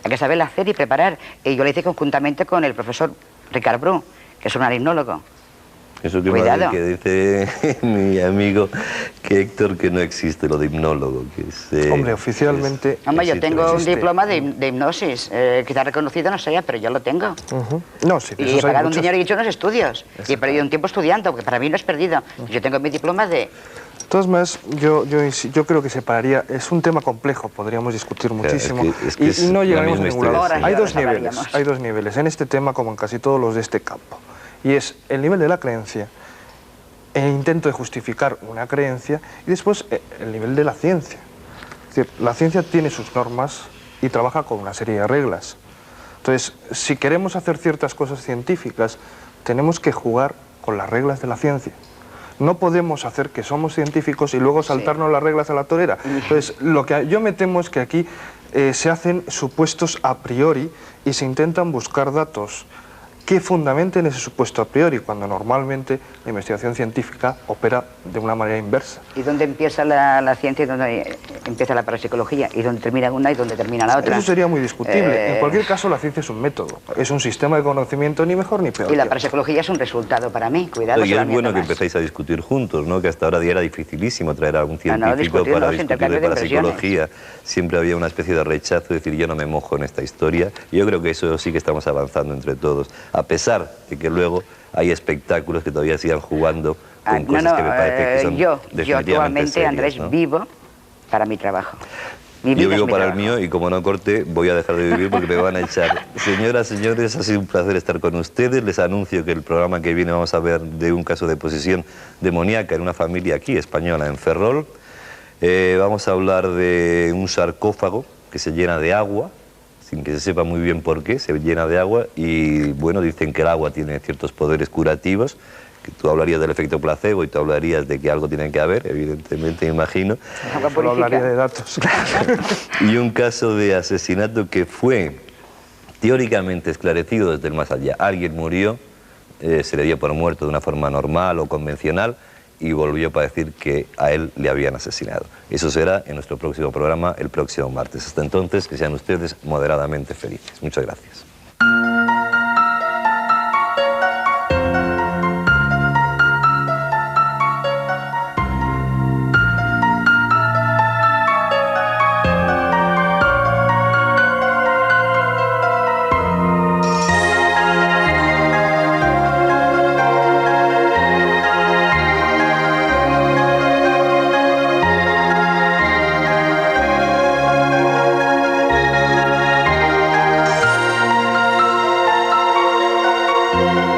Hay que saberla hacer y preparar. Y yo lo hice conjuntamente con el profesor Ricard Bru, que es un hipnólogo. Eso que dice mi amigo que Héctor, que no existe lo de hipnólogo. Que es, hombre, oficialmente... Hombre, yo tengo un diploma de hipnosis, que está reconocido, no sé, pero yo lo tengo. No, sí, y he pagado un dinero y he hecho unos estudios. Y he perdido un tiempo estudiando, porque para mí no es perdido. Yo tengo mi diploma de... De todas maneras, yo creo que separaría, es un tema complejo, podríamos discutir muchísimo, y no llegaremos a ningún lado. Hay dos niveles en este tema, como en casi todos los de este campo, y es el nivel de la creencia, el intento de justificar una creencia, y después el nivel de la ciencia. Es decir, la ciencia tiene sus normas y trabaja con una serie de reglas. Entonces, si queremos hacer ciertas cosas científicas, tenemos que jugar con las reglas de la ciencia. No podemos hacer que somos científicos y luego saltarnos las reglas a la torera. Entonces, lo que yo me temo es que aquí se hacen supuestos a priori y se intentan buscar datos que fundamenten ese supuesto a priori, cuando normalmente la investigación científica opera de una manera inversa. ¿Y dónde empieza la ciencia y dónde empieza la parapsicología? ¿Y dónde termina una y dónde termina la otra? Eso sería muy discutible. En cualquier caso, la ciencia es un método, es un sistema de conocimiento ni mejor ni peor. Y la parapsicología es un resultado para mí, cuidado. Y es bueno que empecéis a discutir juntos, ¿no? Que hasta ahora ya era dificilísimo traer a algún científico para discutir de parapsicología. Siempre había una especie de rechazo, de decir, yo no me mojo en esta historia. Y yo creo que eso sí que estamos avanzando entre todos, a pesar de que luego hay espectáculos que todavía sigan jugando con cosas que me parece que son yo definitivamente actualmente, serias, Andrés, ¿no? vivo para mi trabajo. Yo vivo para el mío y como no corte voy a dejar de vivir porque me van a echar. Señoras, señores, ha sido un placer estar con ustedes. Les anuncio que el programa que viene vamos a ver de un caso de posesión demoníaca en una familia aquí española, en Ferrol. Vamos a hablar de un sarcófago que se llena de agua, sin que se sepa muy bien por qué, se llena de agua y, bueno, dicen que el agua tiene ciertos poderes curativos, que tú hablarías del efecto placebo y tú hablarías de que algo tiene que haber, evidentemente, imagino. Solo hablaría de datos. Y un caso de asesinato que fue teóricamente esclarecido desde el más allá. Alguien murió, se le dio por muerto de una forma normal o convencional, y volvió para decir que a él le habían asesinado. Eso será en nuestro próximo programa el próximo martes. Hasta entonces, que sean ustedes moderadamente felices. Muchas gracias. Thank you.